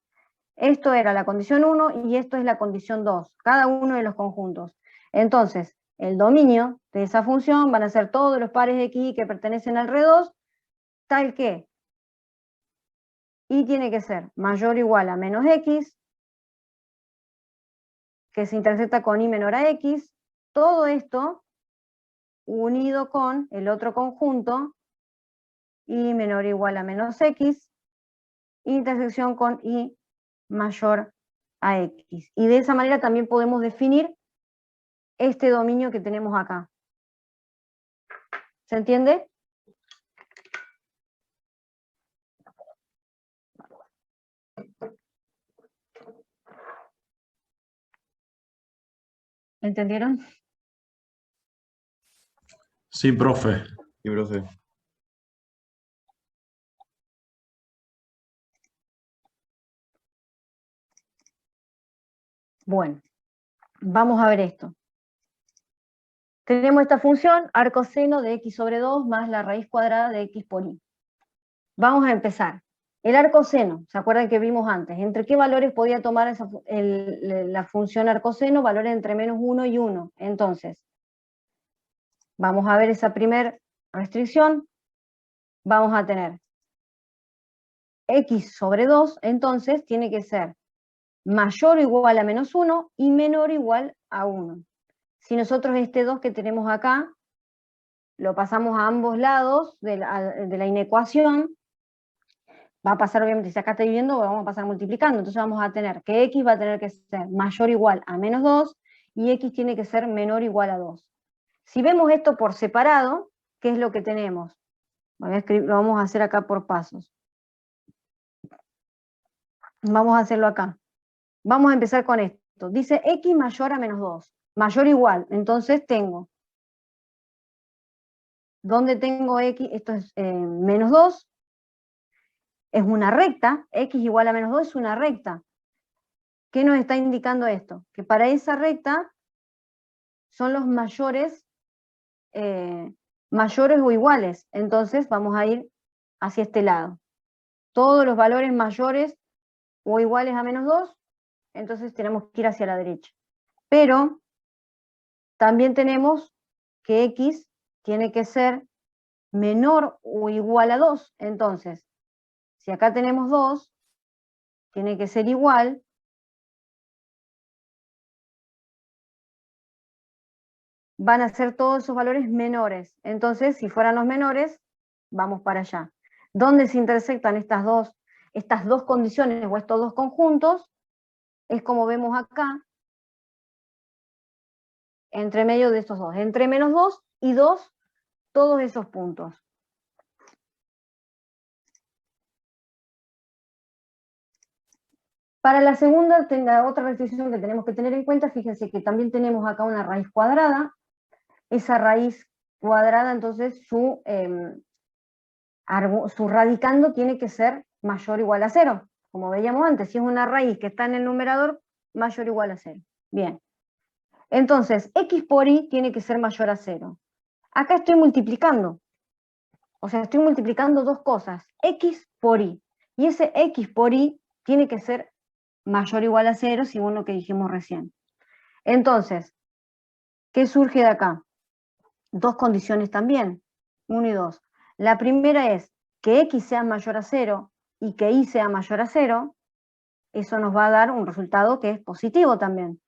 S1: Esto era la condición 1 y esto es la condición 2, cada uno de los conjuntos. Entonces, el dominio de esa función van a ser todos los pares de x que pertenecen al R2, tal que y tiene que ser mayor o igual a menos x, que se intersecta con y menor a x, todo esto unido con el otro conjunto, y menor o igual a menos x, intersección con y mayor a x. Y de esa manera también podemos definir este dominio que tenemos acá. ¿Se entiende? ¿Entendieron?
S5: Sí, profe.
S2: Sí, profe.
S1: Bueno, vamos a ver esto. Tenemos esta función, arcoseno de x sobre 2 más la raíz cuadrada de x por y. Vamos a empezar. El arcoseno, ¿se acuerdan que vimos antes? ¿Entre qué valores podía tomar la función arcoseno? Valores entre menos 1 y 1. Entonces, vamos a ver esa primera restricción. Vamos a tener x sobre 2, entonces tiene que ser mayor o igual a menos 1 y menor o igual a 1. Si nosotros este 2 que tenemos acá lo pasamos a ambos lados de la inecuación, va a pasar, obviamente, si acá está dividiendo, vamos a pasar multiplicando. Entonces vamos a tener que x va a tener que ser mayor o igual a menos 2 y x tiene que ser menor o igual a 2. Si vemos esto por separado, ¿qué es lo que tenemos? Lo vamos a hacer acá por pasos. Vamos a hacerlo acá. Vamos a empezar con esto. Dice x mayor a menos 2. Mayor o igual. Entonces tengo. ¿Dónde tengo x? Esto es menos 2. Es una recta. X igual a menos 2 es una recta. ¿Qué nos está indicando esto? Que para esa recta son los mayores o iguales. Entonces vamos a ir hacia este lado. Todos los valores mayores o iguales a menos 2, entonces tenemos que ir hacia la derecha. Pero también tenemos que x tiene que ser menor o igual a 2. Entonces, si acá tenemos 2, tiene que ser igual van a ser todos esos valores menores. Entonces, si fueran los menores, vamos para allá. ¿Dónde se intersectan estas dos condiciones o estos dos conjuntos? Es como vemos acá, entre medio de estos dos, entre menos 2 y 2, todos esos puntos. Para la segunda, otra restricción que tenemos que tener en cuenta, fíjense que también tenemos acá una raíz cuadrada. Esa raíz cuadrada, entonces su radicando tiene que ser mayor o igual a 0. Como veíamos antes, si es una raíz que está en el numerador, mayor o igual a 0. Bien. Entonces, x por y tiene que ser mayor a 0. Acá estoy multiplicando. O sea, estoy multiplicando dos cosas. X por y. Y ese x por y tiene que ser mayor o igual a 0, según lo que dijimos recién. Entonces, ¿qué surge de acá? Dos condiciones también. 1 y 2. La primera es que x sea mayor a 0 y que y sea mayor a 0. Eso nos va a dar un resultado que es positivo también.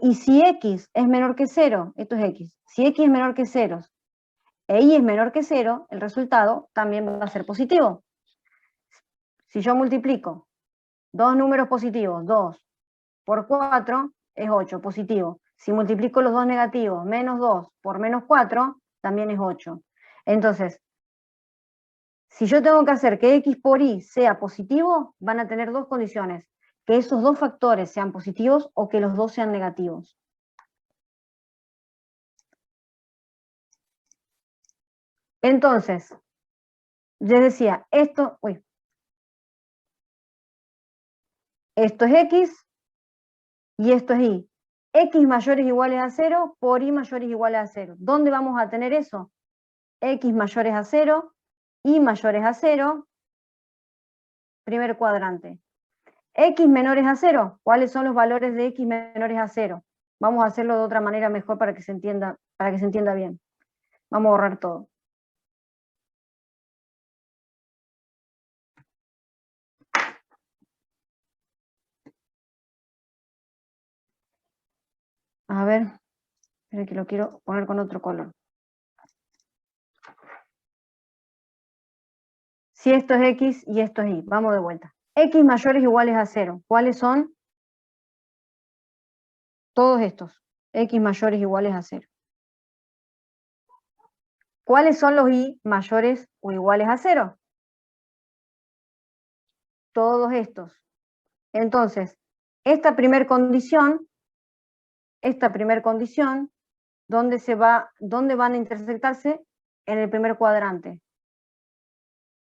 S1: Y si x es menor que 0, esto es x, si x es menor que 0 e y es menor que 0, el resultado también va a ser positivo. Si yo multiplico dos números positivos, 2 por 4 es 8, positivo. Si multiplico los dos negativos, menos 2 por menos 4, también es 8. Entonces, si yo tengo que hacer que x por y sea positivo, van a tener dos condiciones. Que esos dos factores sean positivos o que los dos sean negativos. Entonces, les decía, esto es x y esto es y. X mayores o iguales a 0 por y mayores o iguales a 0. ¿Dónde vamos a tener eso? X mayores a 0, y mayores a 0, primer cuadrante. X menores a 0, ¿cuáles son los valores de x menores a 0? Vamos a hacerlo de otra manera mejor para que se entienda bien. Vamos a borrar todo. A ver, espera que lo quiero poner con otro color. Si esto es x y esto es y, vamos de vuelta. X mayores o iguales a 0, ¿cuáles son? Todos estos, x mayores o iguales a 0. ¿Cuáles son los y mayores o iguales a 0? Todos estos. Entonces, esta primer condición ¿Dónde van a intersectarse? En el primer cuadrante.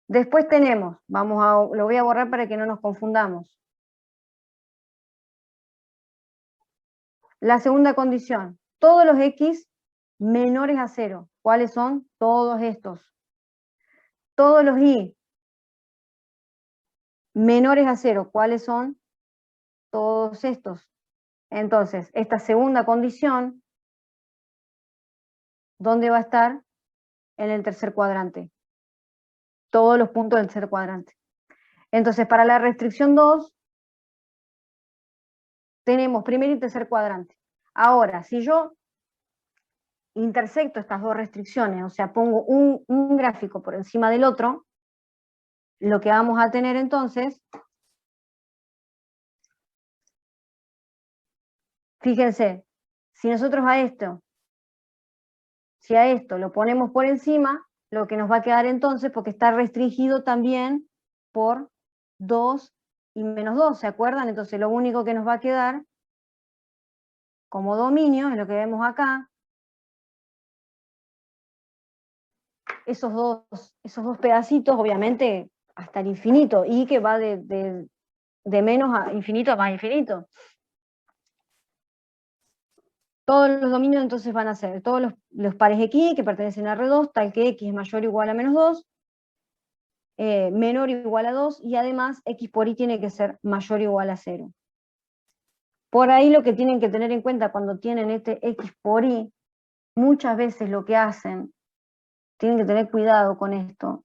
S1: Después tenemos, lo voy a borrar para que no nos confundamos. La segunda condición, todos los x menores a 0. ¿Cuáles son? Todos estos. Todos los y menores a 0. ¿Cuáles son? Todos estos. Entonces, esta segunda condición, ¿dónde va a estar? En el tercer cuadrante. Todos los puntos del tercer cuadrante. Entonces, para la restricción 2, tenemos primer y tercer cuadrante. Ahora, si yo intersecto estas dos restricciones, o sea, pongo un gráfico por encima del otro, lo que vamos a tener entonces, fíjense, si nosotros si a esto lo ponemos por encima, lo que nos va a quedar entonces, porque está restringido también por 2 y menos 2, ¿se acuerdan? Entonces lo único que nos va a quedar como dominio, es lo que vemos acá, esos dos pedacitos, obviamente, hasta el infinito, y que va de menos a infinito a más infinito. Todos los dominios entonces van a ser todos los pares x que pertenecen a R2, tal que x es mayor o igual a menos 2, menor o igual a 2, y además x por y tiene que ser mayor o igual a 0. Por ahí lo que tienen que tener en cuenta cuando tienen este x por y, muchas veces lo que hacen, tienen que tener cuidado con esto.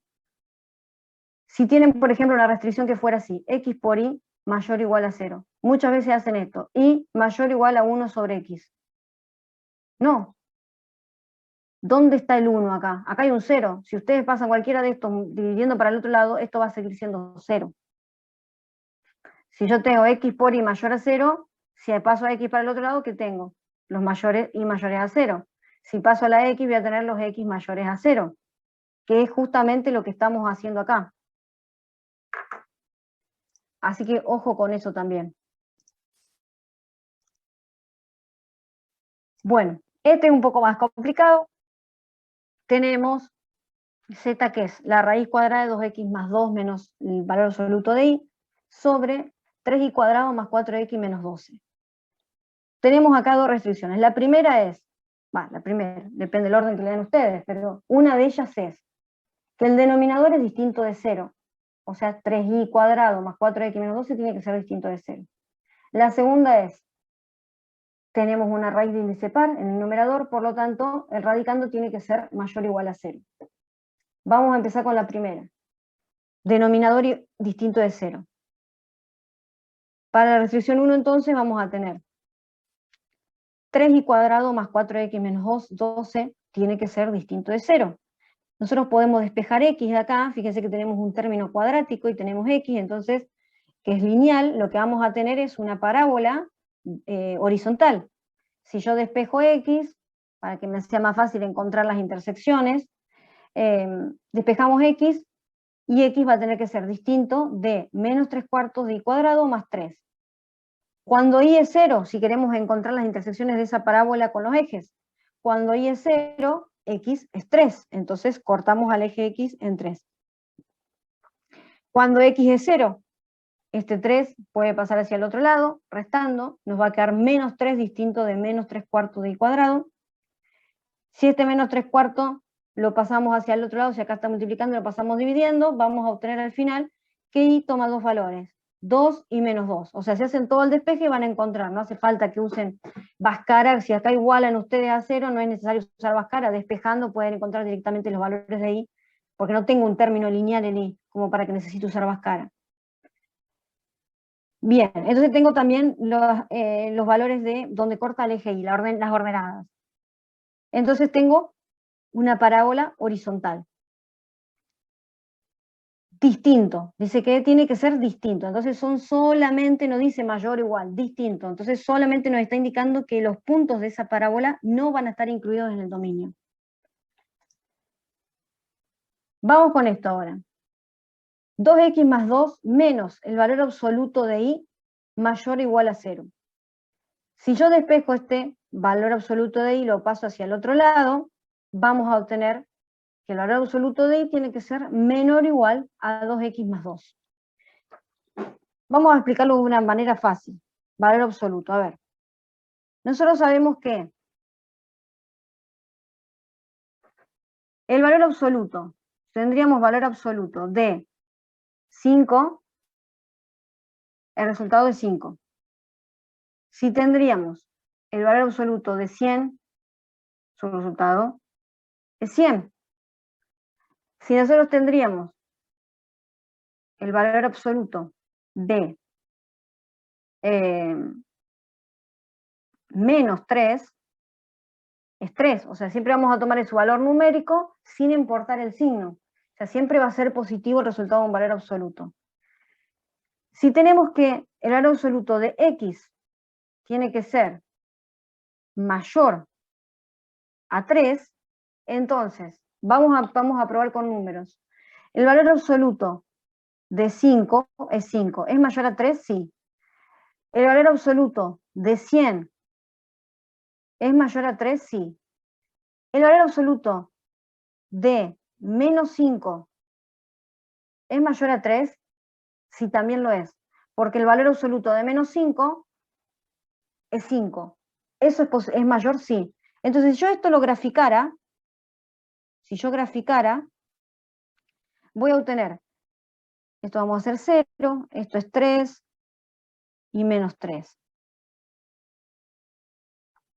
S1: Si tienen, por ejemplo, una restricción que fuera así, x por y mayor o igual a 0. Muchas veces hacen esto, y mayor o igual a 1 sobre x. No. ¿Dónde está el 1 acá? Acá hay un 0. Si ustedes pasan cualquiera de estos dividiendo para el otro lado, esto va a seguir siendo 0. Si yo tengo x por y mayor a 0, si paso a x para el otro lado, ¿qué tengo? Los mayores y mayores a 0. Si paso a la x, voy a tener los x mayores a 0, que es justamente lo que estamos haciendo acá. Así que ojo con eso también. Bueno, este es un poco más complicado. Tenemos z, que es la raíz cuadrada de 2x más 2 menos el valor absoluto de y, sobre 3y cuadrado más 4x menos 12. Tenemos acá dos restricciones. La primera es, depende del orden que le den ustedes, pero una de ellas es que el denominador es distinto de 0. O sea, 3y cuadrado más 4x menos 12 tiene que ser distinto de 0. La segunda es, tenemos una raíz de índice par en el numerador, por lo tanto, el radicando tiene que ser mayor o igual a 0. Vamos a empezar con la primera. Denominador distinto de 0. Para la restricción 1, entonces, vamos a tener 3y cuadrado más 4x menos 2, 12, tiene que ser distinto de 0. Nosotros podemos despejar x de acá, fíjense que tenemos un término cuadrático y tenemos x, entonces, que es lineal, lo que vamos a tener es una parábola horizontal. Si yo despejo x, para que me sea más fácil encontrar las intersecciones, despejamos x, y x va a tener que ser distinto de menos 3/4 de y cuadrado más 3. Cuando y es 0, si queremos encontrar las intersecciones de esa parábola con los ejes, cuando y es 0, x es 3, entonces cortamos al eje x en 3. Cuando x es 0, este 3 puede pasar hacia el otro lado, restando, nos va a quedar menos 3 distinto de menos 3/4 de y cuadrado. Si este menos 3/4 lo pasamos hacia el otro lado, si acá está multiplicando, lo pasamos dividiendo, vamos a obtener al final que y toma dos valores, 2 y menos 2. O sea, si hacen todo el despeje van a encontrar, no hace falta que usen Bhaskara, si acá igualan ustedes a 0, no es necesario usar Bhaskara, despejando pueden encontrar directamente los valores de y, porque no tengo un término lineal en y, como para que necesite usar Bhaskara. Bien, entonces tengo también los valores de donde corta el eje y, las ordenadas. Entonces tengo una parábola horizontal. Distinto, dice que tiene que ser distinto, entonces son solamente, no dice mayor o igual, distinto, entonces solamente nos está indicando que los puntos de esa parábola no van a estar incluidos en el dominio. Vamos con esto ahora. 2x más 2 menos el valor absoluto de y mayor o igual a 0. Si yo despejo este valor absoluto de y lo paso hacia el otro lado, vamos a obtener que el valor absoluto de y tiene que ser menor o igual a 2x más 2. Vamos a explicarlo de una manera fácil. Valor absoluto, a ver. Nosotros sabemos que el valor absoluto, tendríamos valor absoluto de 5, el resultado es 5. Si tendríamos el valor absoluto de 100, su resultado es 100. Si nosotros tendríamos el valor absoluto de menos 3, es 3. O sea, siempre vamos a tomar su valor numérico sin importar el signo. O sea, siempre va a ser positivo el resultado de un valor absoluto. Si tenemos que el valor absoluto de x tiene que ser mayor a 3, entonces vamos a probar con números. El valor absoluto de 5 es 5. ¿Es mayor a 3? Sí. El valor absoluto de 100 es mayor a 3, sí. El valor absoluto de menos 5 es mayor a 3, sí, también lo es. Porque el valor absoluto de menos 5 es 5. ¿Eso es mayor? Sí. Entonces, si yo esto lo graficara, voy a obtener, esto vamos a hacer 0, esto es 3 y menos 3.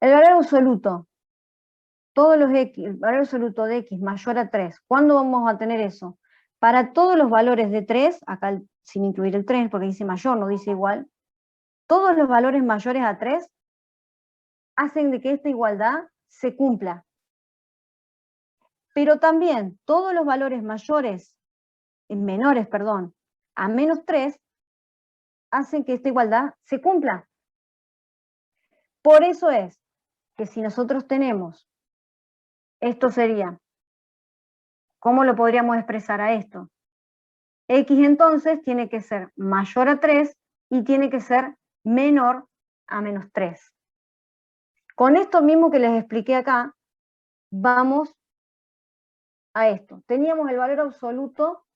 S1: El valor absoluto, todos los x, el valor absoluto de x mayor a 3, ¿cuándo vamos a tener eso? Para todos los valores de 3, acá sin incluir el 3, porque dice mayor, no dice igual, todos los valores mayores a 3 hacen de que esta igualdad se cumpla. Pero también todos los valores menores, a menos 3, hacen que esta igualdad se cumpla. Por eso es que si nosotros tenemos, esto sería, ¿cómo lo podríamos expresar a esto? X entonces tiene que ser mayor a 3 y tiene que ser menor a menos 3. Con esto mismo que les expliqué acá, vamos a esto. Teníamos el valor absoluto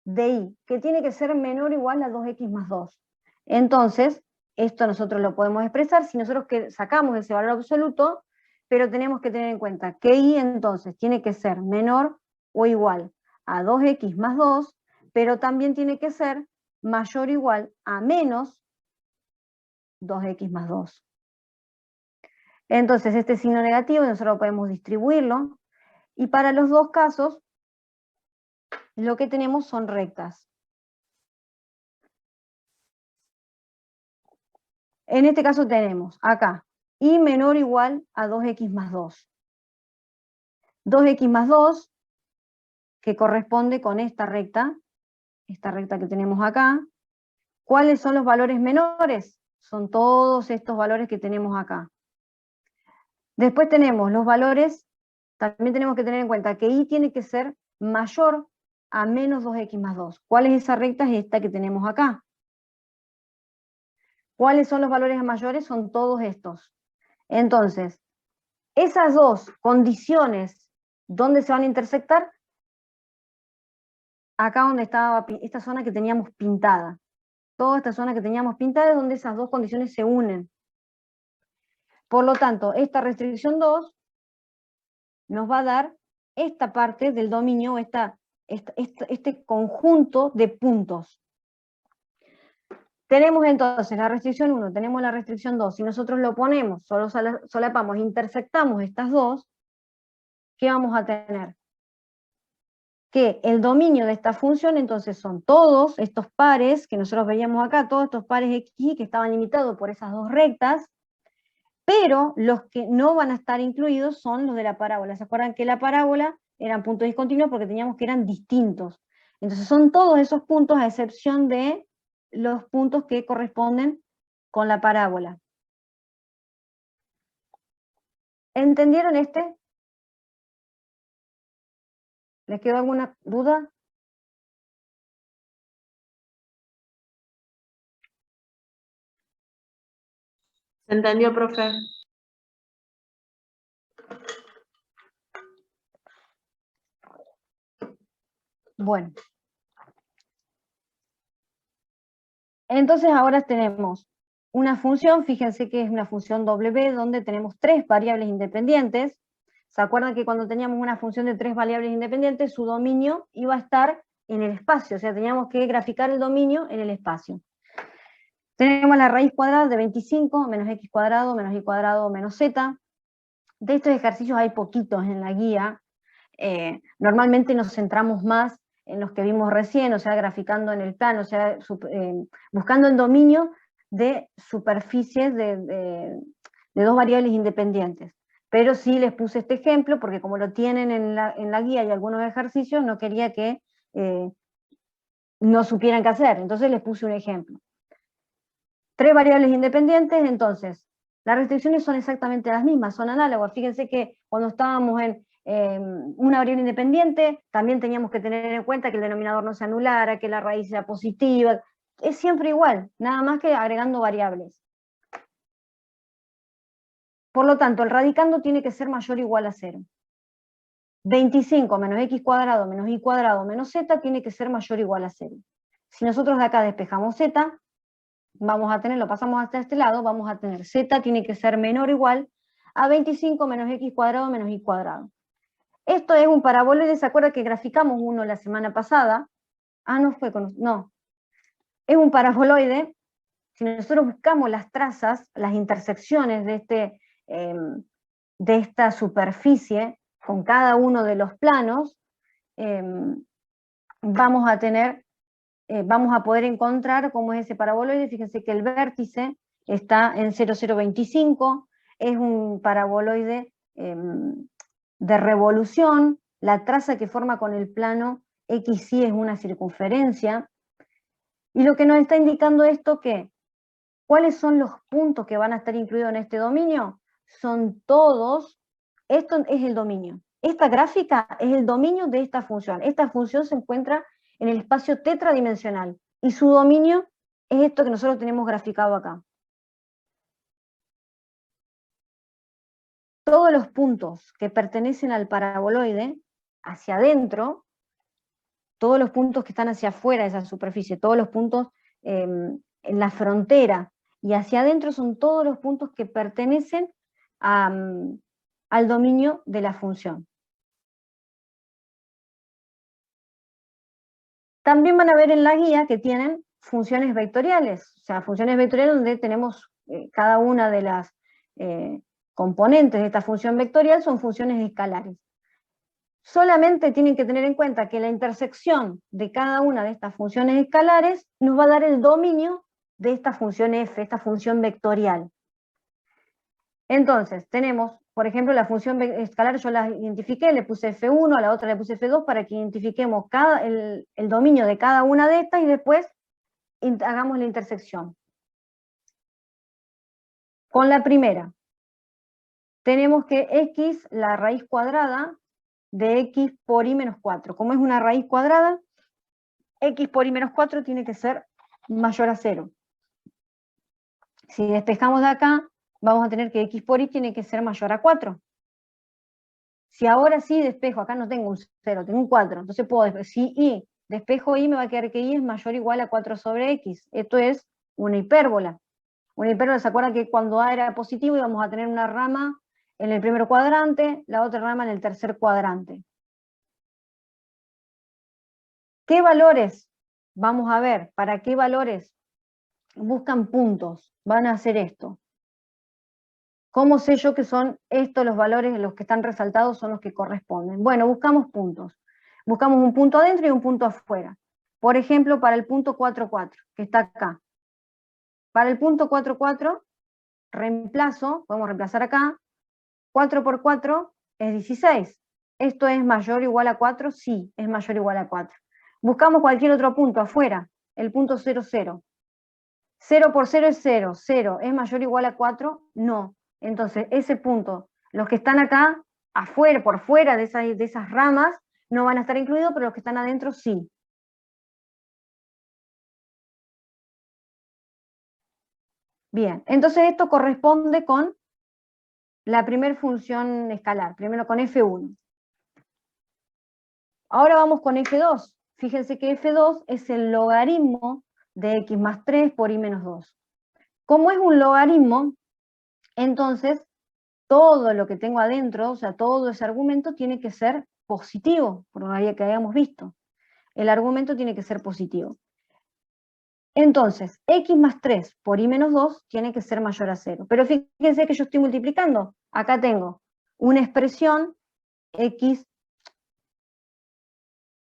S1: de y, que tiene que ser menor o igual a 2x más 2. Entonces, esto nosotros lo podemos expresar si nosotros sacamos ese valor absoluto, pero tenemos que tener en cuenta que y entonces tiene que ser menor o igual a 2x más 2, pero también tiene que ser mayor o igual a menos 2x más 2. Entonces, este signo negativo nosotros podemos distribuirlo, y para los dos casos, lo que tenemos son rectas. En este caso tenemos acá y menor o igual a 2x más 2. 2x más 2, que corresponde con esta recta que tenemos acá. ¿Cuáles son los valores menores? Son todos estos valores que tenemos acá. Después tenemos los valores, también tenemos que tener en cuenta que y tiene que ser mayor a menos 2x más 2. ¿Cuál es esa recta? Es esta que tenemos acá. ¿Cuáles son los valores mayores? Son todos estos. Entonces, esas dos condiciones, ¿dónde se van a intersectar? Acá donde estaba esta zona que teníamos pintada. Toda esta zona que teníamos pintada es donde esas dos condiciones se unen. Por lo tanto, esta restricción 2 nos va a dar esta parte del dominio, este conjunto de puntos. Tenemos entonces la restricción 1, tenemos la restricción 2. Si nosotros lo ponemos, solo solapamos, intersectamos estas dos, ¿qué vamos a tener? Que el dominio de esta función entonces son todos estos pares que nosotros veíamos acá, todos estos pares x y que estaban limitados por esas dos rectas, pero los que no van a estar incluidos son los de la parábola. ¿Se acuerdan que la parábola eran puntos discontinuos porque teníamos que eran distintos? Entonces son todos esos puntos a excepción de los puntos que corresponden con la parábola. ¿Entendieron este? ¿Les quedó alguna duda?
S4: ¿Se entendió, profe?
S1: Bueno. Entonces ahora tenemos una función, fíjense que es una función W, donde tenemos 3 variables independientes. ¿Se acuerdan que cuando teníamos una función de 3 variables independientes, su dominio iba a estar en el espacio? O sea, teníamos que graficar el dominio en el espacio. Tenemos la raíz cuadrada de 25 menos x cuadrado menos y cuadrado menos z. De estos ejercicios hay poquitos en la guía. Normalmente nos centramos más en los que vimos recién, o sea, graficando en el plano, o sea, buscando el dominio de superficies de 2 variables independientes. Pero sí les puse este ejemplo, porque como lo tienen en la guía y algunos ejercicios, no quería que no supieran qué hacer, entonces les puse un ejemplo. 3 variables independientes, entonces, las restricciones son exactamente las mismas, son análogas. Fíjense que cuando estábamos en una variable independiente, también teníamos que tener en cuenta que el denominador no se anulara, que la raíz sea positiva, es siempre igual, nada más que agregando variables. Por lo tanto, el radicando tiene que ser mayor o igual a 0. 25 menos x cuadrado menos y cuadrado menos z tiene que ser mayor o igual a 0. Si nosotros de acá despejamos z, vamos a tener, lo pasamos hasta este lado, vamos a tener z tiene que ser menor o igual a 25 menos x cuadrado menos y cuadrado. Esto es un paraboloide, ¿se acuerdan que graficamos uno la semana pasada? No. Es un paraboloide. Si nosotros buscamos las trazas, las intersecciones de esta superficie con cada uno de los planos, vamos a poder encontrar cómo es ese paraboloide. Fíjense que el vértice está en 0,025, es un paraboloide de revolución, la traza que forma con el plano XY es una circunferencia, y lo que nos está indicando esto que, ¿cuáles son los puntos que van a estar incluidos en este dominio? Son todos, esto es el dominio. Esta gráfica es el dominio de esta función. Esta función se encuentra en el espacio tetradimensional, y su dominio es esto que nosotros tenemos graficado acá. Todos los puntos que pertenecen al paraboloide, hacia adentro, todos los puntos que están hacia afuera de esa superficie, todos los puntos en la frontera, y hacia adentro son todos los puntos que pertenecen al dominio de la función. También van a ver en la guía que tienen funciones vectoriales, o sea, funciones vectoriales donde tenemos cada una de las componentes de esta función vectorial son funciones escalares. Solamente tienen que tener en cuenta que la intersección de cada una de estas funciones escalares nos va a dar el dominio de esta función f, esta función vectorial. Entonces, tenemos, por ejemplo, la función escalar, yo la identifiqué, le puse f1, a la otra le puse f2, para que identifiquemos el dominio de cada una de estas, y después hagamos la intersección. Con la primera, tenemos que x, la raíz cuadrada de x por y menos 4. Como es una raíz cuadrada, x por y menos 4 tiene que ser mayor a 0. Si despejamos de acá, vamos a tener que x por y tiene que ser mayor a 4. Si ahora sí despejo, acá no tengo un 0, tengo un 4, entonces puedo, si y despejo y, me va a quedar que y es mayor o igual a 4 sobre x. Esto es una hipérbola. Una hipérbola, ¿se acuerdan que cuando a era positivo íbamos a tener una rama en el primer cuadrante, la otra rama en el tercer cuadrante? ¿Qué valores vamos a ver? ¿Para qué valores buscan puntos? Van a hacer esto. ¿Cómo sé yo que son estos los valores, los que están resaltados son los que corresponden? Bueno, buscamos puntos. Buscamos un punto adentro y un punto afuera. Por ejemplo, para el punto 4, 4, que está acá. Para el punto 4, 4, reemplazo, podemos reemplazar acá, 4 por 4 es 16. ¿Esto es mayor o igual a 4? Sí, es mayor o igual a 4. Buscamos cualquier otro punto afuera, el punto 0, 0. 0 por 0 es 0, 0, ¿es mayor o igual a 4? No. Entonces, ese punto, los que están acá, afuera, por fuera de esas ramas, no van a estar incluidos, pero los que están adentro sí. Bien, entonces esto corresponde con la primera función escalar, primero con f1. Ahora vamos con f2. fíjense que f2 es el logaritmo de x más 3 por y menos 2. Como es un logaritmo, entonces todo lo que tengo adentro, o sea, todo ese argumento tiene que ser positivo, por lo que habíamos visto. El argumento tiene que ser positivo. Entonces, x más 3 por y menos 2 tiene que ser mayor a 0. Pero fíjense que yo estoy multiplicando. Acá tengo una expresión,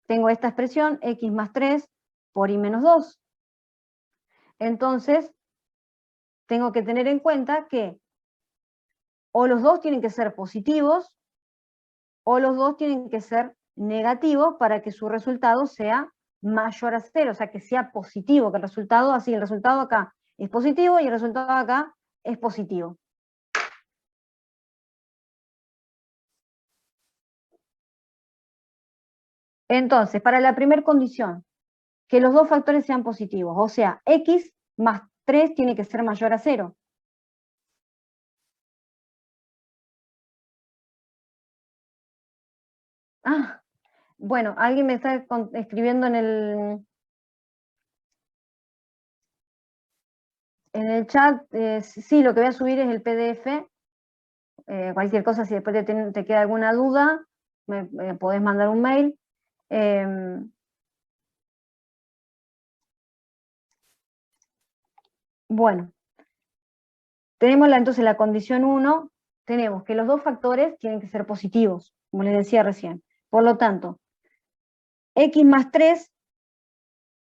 S1: tengo esta expresión, x más 3 por y menos 2. Entonces, tengo que tener en cuenta que o los dos tienen que ser positivos, o los dos tienen que ser negativos para que su resultado sea mayor a 0, o sea, que sea positivo, que el resultado acá es positivo y el resultado acá es positivo. Entonces, para la primera condición, que los dos factores sean positivos, o sea, x más 3 tiene que ser mayor a 0. Ah, bueno, alguien me está escribiendo en el chat, sí, lo que voy a subir es el PDF, cualquier cosa, si después te queda alguna duda, me podés mandar un mail. Bueno, tenemos entonces la condición 1, tenemos que los dos factores tienen que ser positivos, como les decía recién. Por lo tanto, x más 3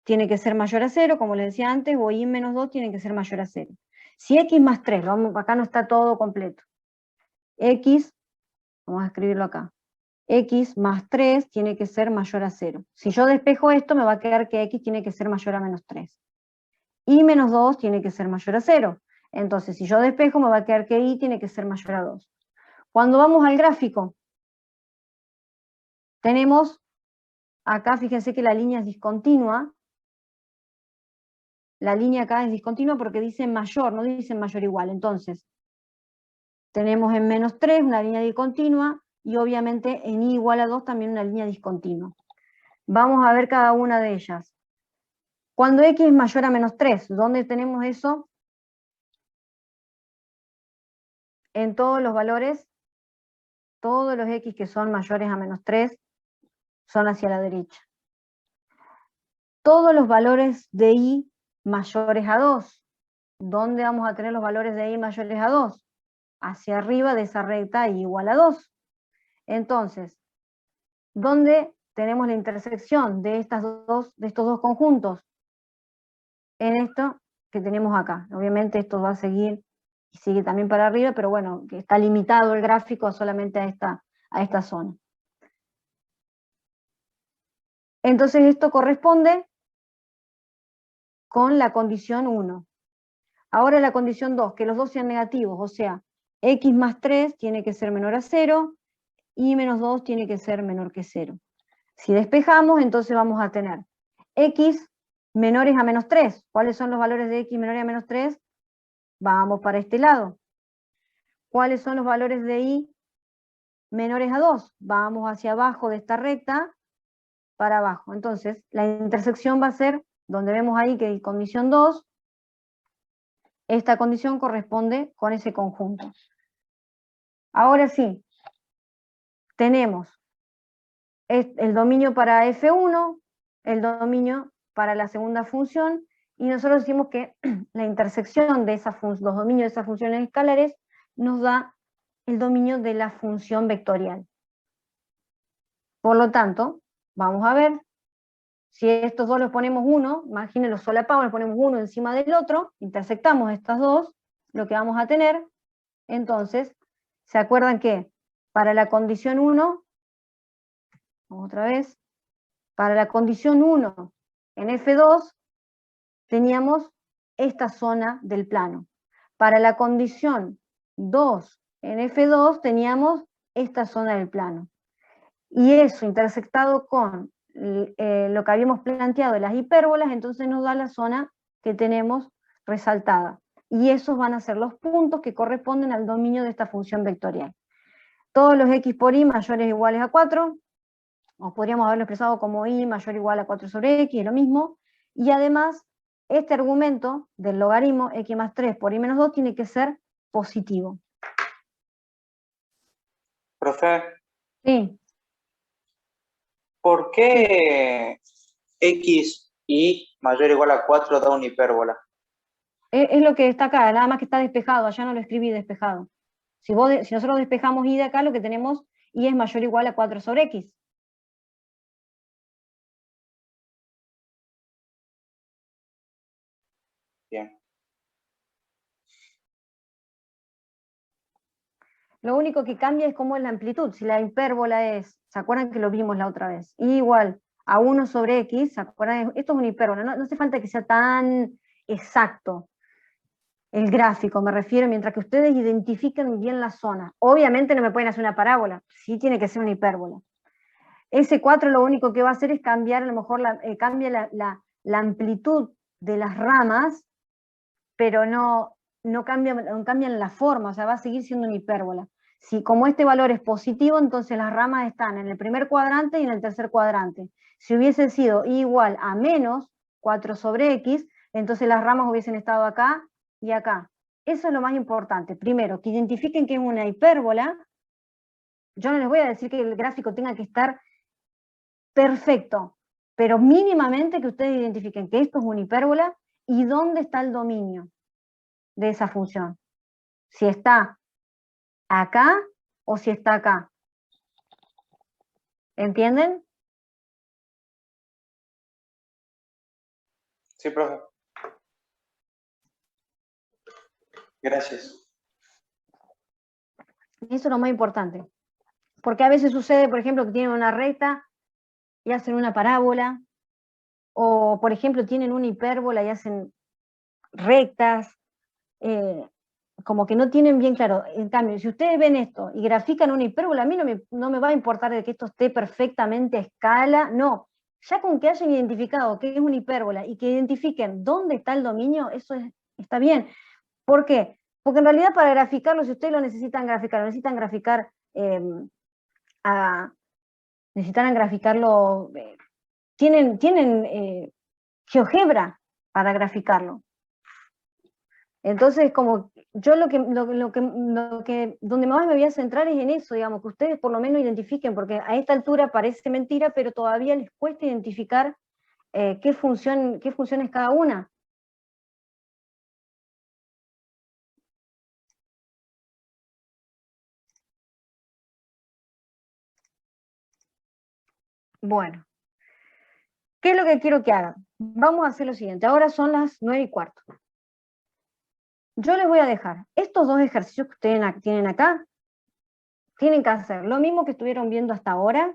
S1: tiene que ser mayor a 0, como les decía antes, o y menos 2 tiene que ser mayor a 0. Si x más 3, acá no está todo completo, vamos a escribirlo acá, x más 3 tiene que ser mayor a 0. Si yo despejo esto, me va a quedar que x tiene que ser mayor a menos 3. Y menos 2 tiene que ser mayor a 0. Entonces, si yo despejo, me va a quedar que y tiene que ser mayor a 2. Cuando vamos al gráfico, tenemos, acá fíjense que la línea es discontinua. La línea acá es discontinua porque dice mayor, no dice mayor igual. Entonces, tenemos en menos 3 una línea discontinua y obviamente en y igual a 2 también una línea discontinua. Vamos a ver cada una de ellas. Cuando x es mayor a menos 3, ¿dónde tenemos eso? En todos los valores, todos los x que son mayores a menos 3 son hacia la derecha. Todos los valores de y mayores a 2. ¿Dónde vamos a tener los valores de y mayores a 2? Hacia arriba de esa recta y igual a 2. Entonces, ¿dónde tenemos la intersección de estos dos conjuntos? En esto que tenemos acá. Obviamente esto va a seguir y sigue también para arriba, pero bueno, que está limitado el gráfico solamente a esta zona. Entonces esto corresponde con la condición 1. Ahora la condición 2, que los dos sean negativos, o sea, x más 3 tiene que ser menor a 0, y menos 2 tiene que ser menor que 0. Si despejamos, entonces vamos a tener x menores a menos 3. ¿Cuáles son los valores de x menores a menos 3? Vamos para este lado. ¿Cuáles son los valores de y menores a 2? Vamos hacia abajo de esta recta, para abajo. Entonces, la intersección va a ser, donde vemos ahí que hay condición 2, esta condición corresponde con ese conjunto. Ahora sí, tenemos el dominio para f1, el dominio para la segunda función, y nosotros decimos que la intersección de los dominios de esas funciones escalares nos da el dominio de la función vectorial. Por lo tanto, vamos a ver, si estos dos los ponemos 1, imaginen los solapados, los ponemos uno encima del otro, intersectamos estas dos, lo que vamos a tener, entonces, ¿se acuerdan que para la condición 1, otra vez, para la condición 1 en F2, teníamos esta zona del plano. Para la condición 2 en F2 teníamos esta zona del plano. Y eso intersectado con lo que habíamos planteado de las hipérbolas, entonces nos da la zona que tenemos resaltada. Y esos van a ser los puntos que corresponden al dominio de esta función vectorial. Todos los x por y mayores o iguales a 4, o podríamos haberlo expresado como y mayor o igual a 4 sobre x, es lo mismo, y además este argumento del logaritmo x más 3 por y menos 2 tiene que ser positivo.
S4: Profe,
S1: Sí,
S4: ¿por qué x y mayor o igual a 4 da una hipérbola?
S1: es lo que está acá, nada más que está despejado, allá no lo escribí despejado. Si nosotros despejamos y de acá, lo que tenemos y es mayor o igual a 4 sobre x.
S4: Bien.
S1: Lo único que cambia es cómo es la amplitud. Si la hipérbola es, ¿se acuerdan que lo vimos la otra vez? Y igual a 1 sobre x, ¿se acuerdan? Esto es una hipérbola, no hace falta que sea tan exacto el gráfico, me refiero, mientras que ustedes identifiquen bien la zona. Obviamente no me pueden hacer una parábola, sí tiene que ser una hipérbola. Ese 4 lo único que va a hacer es cambiar, a lo mejor cambia la amplitud de las ramas, pero no cambian la forma, o sea, va a seguir siendo una hipérbola. Si como este valor es positivo, entonces las ramas están en el primer cuadrante y en el tercer cuadrante. Si hubiese sido igual a menos 4 sobre x, entonces las ramas hubiesen estado acá y acá. Eso es lo más importante. Primero, que identifiquen que es una hipérbola. Yo no les voy a decir que el gráfico tenga que estar perfecto, pero mínimamente que ustedes identifiquen que esto es una hipérbola y dónde está el dominio de esa función. Si está acá o si está acá. ¿Entienden?
S4: Sí, profe. Gracias.
S1: Eso es lo más importante. Porque a veces sucede, por ejemplo, que tienen una recta y hacen una parábola, o por ejemplo tienen una hipérbola y hacen rectas, como que no tienen bien claro. En cambio, si ustedes ven esto y grafican una hipérbola, a mí no me va a importar de que esto esté perfectamente a escala, no. Ya con que hayan identificado qué es una hipérbola y que identifiquen dónde está el dominio, eso está bien. ¿Por qué? Porque en realidad para graficarlo, si ustedes lo necesitan graficar, necesitan graficarlo, tienen GeoGebra para graficarlo. Entonces, como yo donde más me voy a centrar es en eso, digamos, que ustedes por lo menos identifiquen, porque a esta altura parece mentira, pero todavía les cuesta identificar qué función es cada una. Bueno, ¿qué es lo que quiero que hagan? Vamos a hacer lo siguiente, ahora son las 9:15. Yo les voy a dejar estos dos ejercicios que ustedes tienen acá, tienen que hacer lo mismo que estuvieron viendo hasta ahora,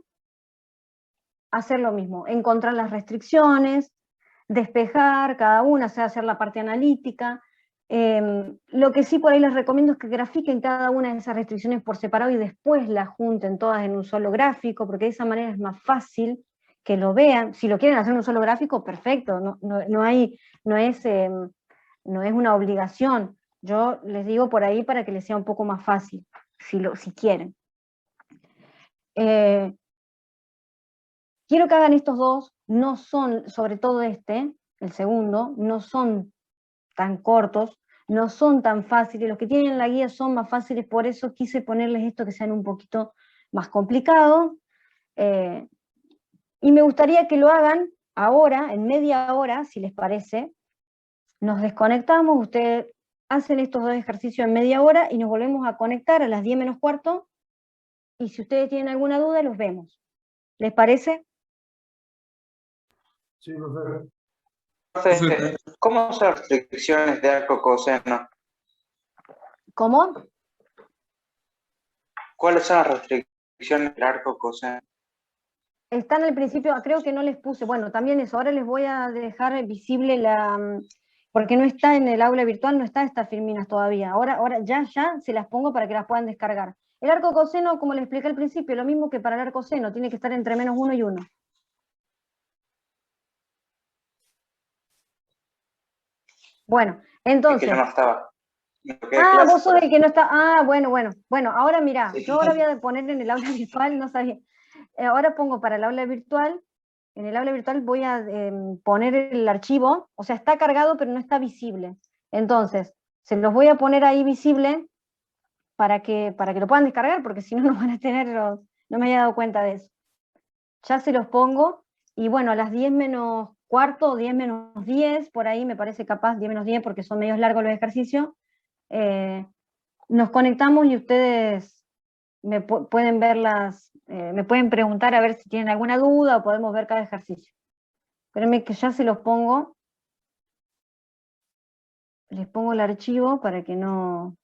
S1: hacer lo mismo, encontrar las restricciones, despejar cada una, o sea, hacer la parte analítica. Lo que sí por ahí les recomiendo es que grafiquen cada una de esas restricciones por separado y después las junten todas en un solo gráfico, porque de esa manera es más fácil que lo vean. Si lo quieren hacer en un solo gráfico, perfecto, no es una obligación. Yo les digo por ahí para que les sea un poco más fácil, si quieren. Quiero que hagan estos dos, no son, sobre todo este, el segundo, no son tan cortos, no son tan fáciles, los que tienen la guía son más fáciles, por eso quise ponerles esto que sean un poquito más complicados, y me gustaría que lo hagan ahora, en media hora, si les parece. Nos desconectamos, ustedes hacen estos dos ejercicios en media hora y nos volvemos a conectar a las 10:45, y si ustedes tienen alguna duda, los vemos. ¿Les parece?
S6: Sí, profe.
S4: Profe, ¿cómo son las restricciones de arco coseno?
S1: ¿Cómo?
S4: ¿Cuáles son las restricciones del arco coseno?
S1: Están al principio, creo que no les puse, bueno, también eso, ahora les voy a dejar visible porque no está en el aula virtual, no está estas filminas todavía, ahora ya se las pongo para que las puedan descargar. El arco coseno, como les expliqué al principio, lo mismo que para el arco seno, tiene que estar entre -1 y 1. Bueno, entonces...
S4: Es que yo no estaba.
S1: Vos sos el que no está... bueno, ahora mirá,
S4: Sí.
S1: yo ahora voy a poner en el aula virtual, no sabía... ahora pongo para el aula virtual, en el aula virtual voy a poner el archivo, o sea, está cargado pero no está visible. Entonces, se los voy a poner ahí visible para que lo puedan descargar, porque si no, no van a tener no me había dado cuenta de eso. Ya se los pongo, y bueno, a las 10 menos cuarto, 10 menos 10, por ahí me parece capaz, 10 menos 10, porque son medios largos los ejercicios, nos conectamos y ustedes pueden ver me pueden preguntar a ver si tienen alguna duda, o podemos ver cada ejercicio. Espérenme que ya se los pongo. Les pongo el archivo para que no...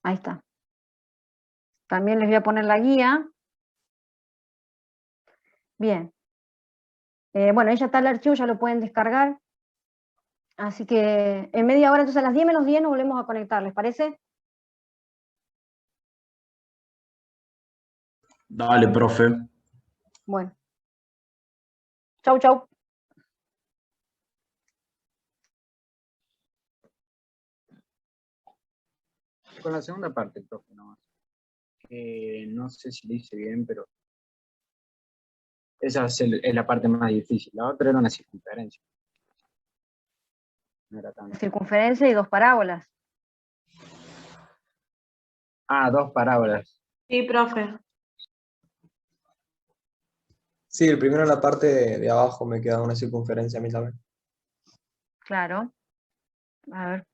S1: Ahí está. También les voy a poner la guía. Bien. Bueno, ahí ya está el archivo, ya lo pueden descargar. Así que en media hora, entonces a las 10 menos 10 nos volvemos a conectar, ¿les parece?
S5: Dale, profe.
S1: Bueno. Chau, chau.
S6: Con la segunda parte, profe, nomás. No sé si lo hice bien, pero esa es la parte más difícil. La otra era una circunferencia. No era tan...
S1: Circunferencia y 2 parábolas.
S6: Ah, 2 parábolas.
S7: Sí, profe.
S8: Sí, el primero en la parte de abajo me queda una circunferencia a mí también.
S1: Claro. A ver.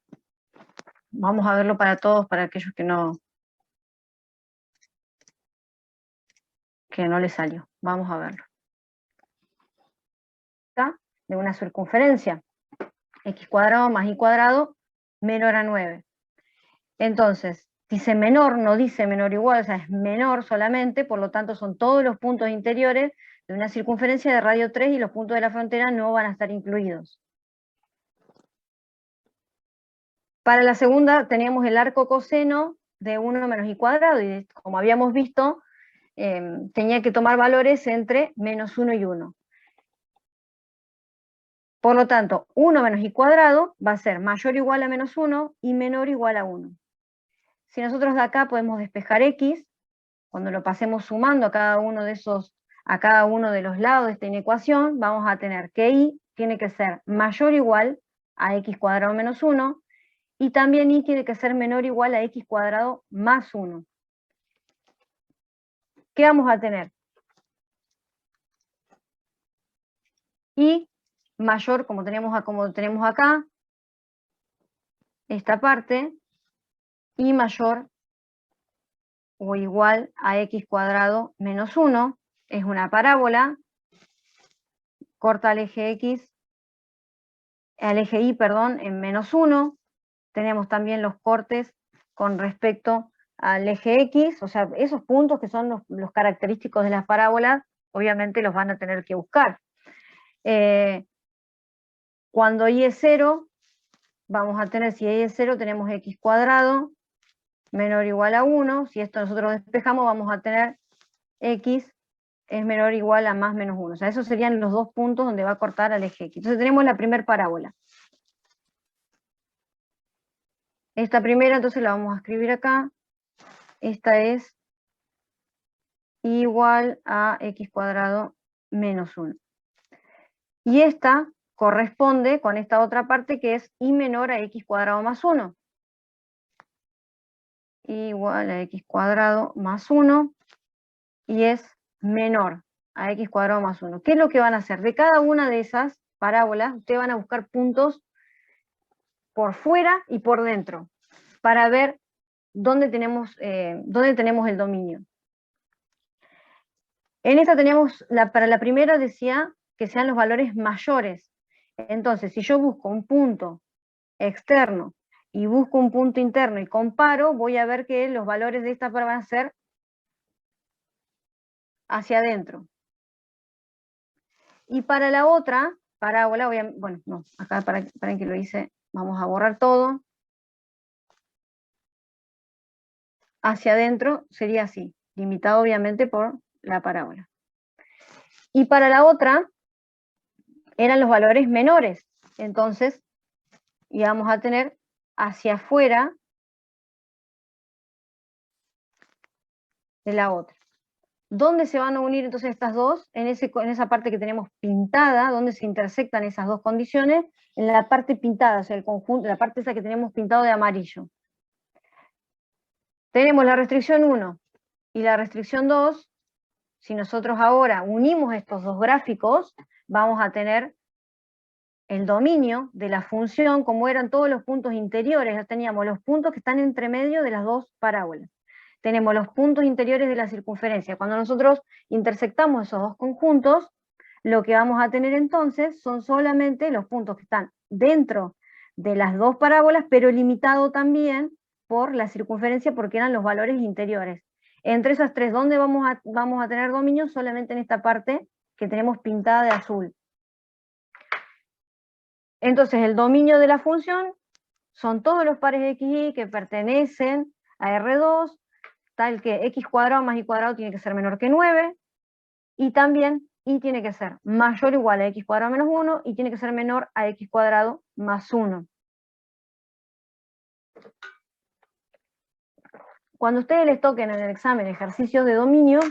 S1: Vamos a verlo para todos, para aquellos que no les salió. Vamos a verlo. ¿Está? De una circunferencia. X cuadrado más Y cuadrado menor a 9. Entonces, dice menor, no dice menor igual, o sea, es menor solamente, por lo tanto son todos los puntos interiores de una circunferencia de radio 3 y los puntos de la frontera no van a estar incluidos. Para la segunda teníamos el arco coseno de 1 menos Y cuadrado, y como habíamos visto, tenía que tomar valores entre menos 1 y 1. Por lo tanto, 1 menos Y cuadrado va a ser mayor o igual a menos 1 y menor o igual a 1. Si nosotros de acá podemos despejar X, cuando lo pasemos sumando a cada uno de los lados de esta inecuación, vamos a tener que Y tiene que ser mayor o igual a X cuadrado menos 1, y también Y tiene que ser menor o igual a X cuadrado más 1. ¿Qué vamos a tener? Y mayor, como tenemos acá, esta parte, Y mayor o igual a X cuadrado menos 1, es una parábola, corta al eje X, al eje Y, perdón, en menos 1, tenemos también los cortes con respecto al eje X, o sea, esos puntos que son los característicos de las parábolas, obviamente los van a tener que buscar. Cuando Y es 0, vamos a tener, si Y es 0, tenemos X cuadrado menor o igual a 1, si esto nosotros despejamos, vamos a tener X es menor o igual a más menos 1, o sea, esos serían los dos puntos donde va a cortar al eje X. Entonces tenemos la primera parábola. Esta primera, entonces la vamos a escribir acá. Esta es igual a X cuadrado menos 1. Y esta corresponde con esta otra parte que es Y menor a X cuadrado más 1. Igual a X cuadrado más 1. Y es menor a X cuadrado más 1. ¿Qué es lo que van a hacer? De cada una de esas parábolas, ustedes van a buscar puntos por fuera y por dentro, para ver dónde tenemos el dominio. En esta teníamos, para la primera decía que sean los valores mayores. Entonces, si yo busco un punto externo y busco un punto interno y comparo, voy a ver que los valores de esta van a ser hacia adentro. Y para la otra parábola, bueno, no, acá para que lo hice, vamos a borrar todo. Hacia adentro sería así, limitado obviamente por la parábola. Y para la otra, eran los valores menores. Entonces, y vamos a tener hacia afuera de la otra. ¿Dónde se van a unir entonces estas dos? En esa parte que tenemos pintada, donde se intersectan esas dos condiciones, en la parte pintada, o sea, el conjunto, la parte esa que tenemos pintado de amarillo. Tenemos la restricción 1 y la restricción 2. Si nosotros ahora unimos estos dos gráficos, vamos a tener el dominio de la función, como eran todos los puntos interiores. Ya teníamos los puntos que están entre medio de las dos parábolas. Tenemos los puntos interiores de la circunferencia. Cuando nosotros intersectamos esos dos conjuntos, lo que vamos a tener entonces son solamente los puntos que están dentro de las dos parábolas, pero limitado también por la circunferencia, porque eran los valores interiores. Entre esas tres, ¿dónde vamos a tener dominio? Solamente en esta parte que tenemos pintada de azul. Entonces, el dominio de la función son todos los pares de xy que pertenecen a R2, tal que x cuadrado más y cuadrado tiene que ser menor que 9, y también y tiene que ser mayor o igual a x cuadrado menos 1, y tiene que ser menor a x cuadrado más 1. Cuando ustedes les toquen en el examen ejercicios de dominio,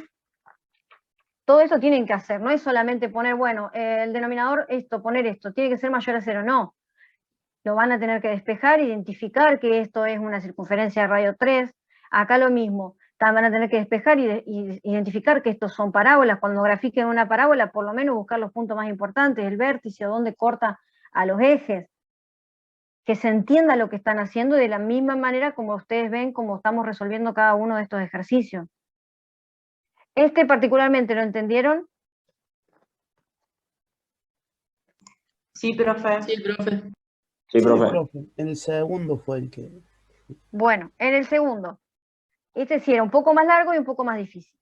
S1: todo eso tienen que hacer, no es solamente poner, bueno, el denominador esto, poner esto, tiene que ser mayor a 0, no. Lo van a tener que despejar, identificar que esto es una circunferencia de radio 3, acá lo mismo, van a tener que despejar y identificar que estos son parábolas. Cuando grafiquen una parábola, por lo menos buscar los puntos más importantes, el vértice o dónde corta a los ejes, que se entienda lo que están haciendo de la misma manera como ustedes ven cómo estamos resolviendo cada uno de estos ejercicios. ¿Este particularmente lo entendieron?
S7: Sí, profe.
S3: Sí, profe.
S2: Sí, profe.
S9: El segundo fue el que...
S1: Bueno, en el segundo. Este sí era un poco más largo y un poco más difícil.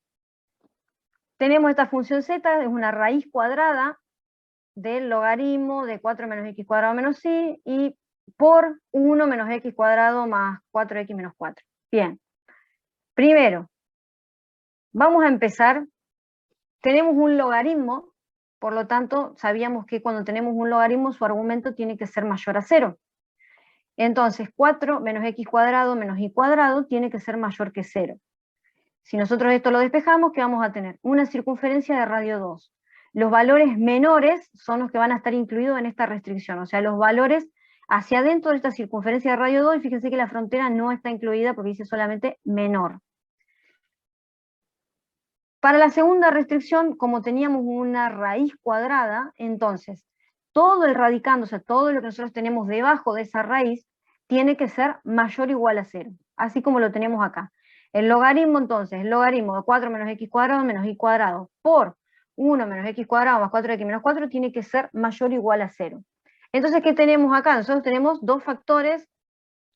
S1: Tenemos esta función z, es una raíz cuadrada del logaritmo de 4 menos x cuadrado menos y, y por 1 menos x cuadrado más 4x menos 4. Bien. Primero, vamos a empezar. Tenemos un logaritmo, por lo tanto, sabíamos que cuando tenemos un logaritmo, su argumento tiene que ser mayor a 0. Entonces, 4 menos x cuadrado menos y cuadrado tiene que ser mayor que 0. Si nosotros esto lo despejamos, ¿qué vamos a tener? Una circunferencia de radio 2. Los valores menores son los que van a estar incluidos en esta restricción, o sea, los valores hacia adentro de esta circunferencia de radio 2, y fíjense que la frontera no está incluida porque dice solamente menor. Para la segunda restricción, como teníamos una raíz cuadrada, entonces, todo el radicando, o sea, todo lo que nosotros tenemos debajo de esa raíz, tiene que ser mayor o igual a 0, así como lo tenemos acá. El logaritmo, entonces, el logaritmo de 4 menos x cuadrado menos y cuadrado por 1 menos x cuadrado más 4x menos 4 tiene que ser mayor o igual a 0. Entonces, ¿qué tenemos acá? Nosotros tenemos dos factores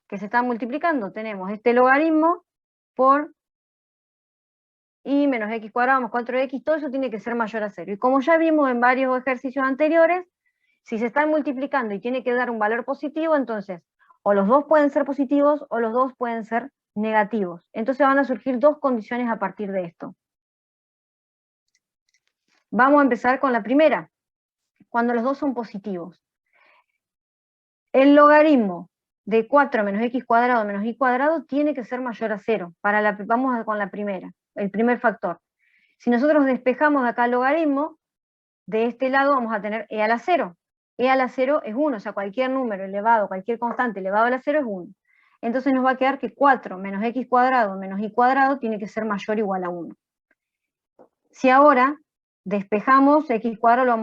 S1: que se están multiplicando. Tenemos este logaritmo por y menos x cuadrado más 4x, todo eso tiene que ser mayor a 0. Y como ya vimos en varios ejercicios anteriores, si se están multiplicando y tiene que dar un valor positivo, entonces, o los dos pueden ser positivos o los dos pueden ser negativos. Entonces van a surgir dos condiciones a partir de esto. Vamos a empezar con la primera, cuando los dos son positivos. El logaritmo de 4 menos x cuadrado menos y cuadrado tiene que ser mayor a 0. Vamos con la primera, el primer factor. Si nosotros despejamos de acá el logaritmo, de este lado vamos a tener e a la 0. E a la 0 es 1, o sea, cualquier número elevado, cualquier constante elevado a la 0 es 1. Entonces nos va a quedar que 4 menos x cuadrado menos y cuadrado tiene que ser mayor o igual a 1. Si ahora despejamos x cuadrado, lo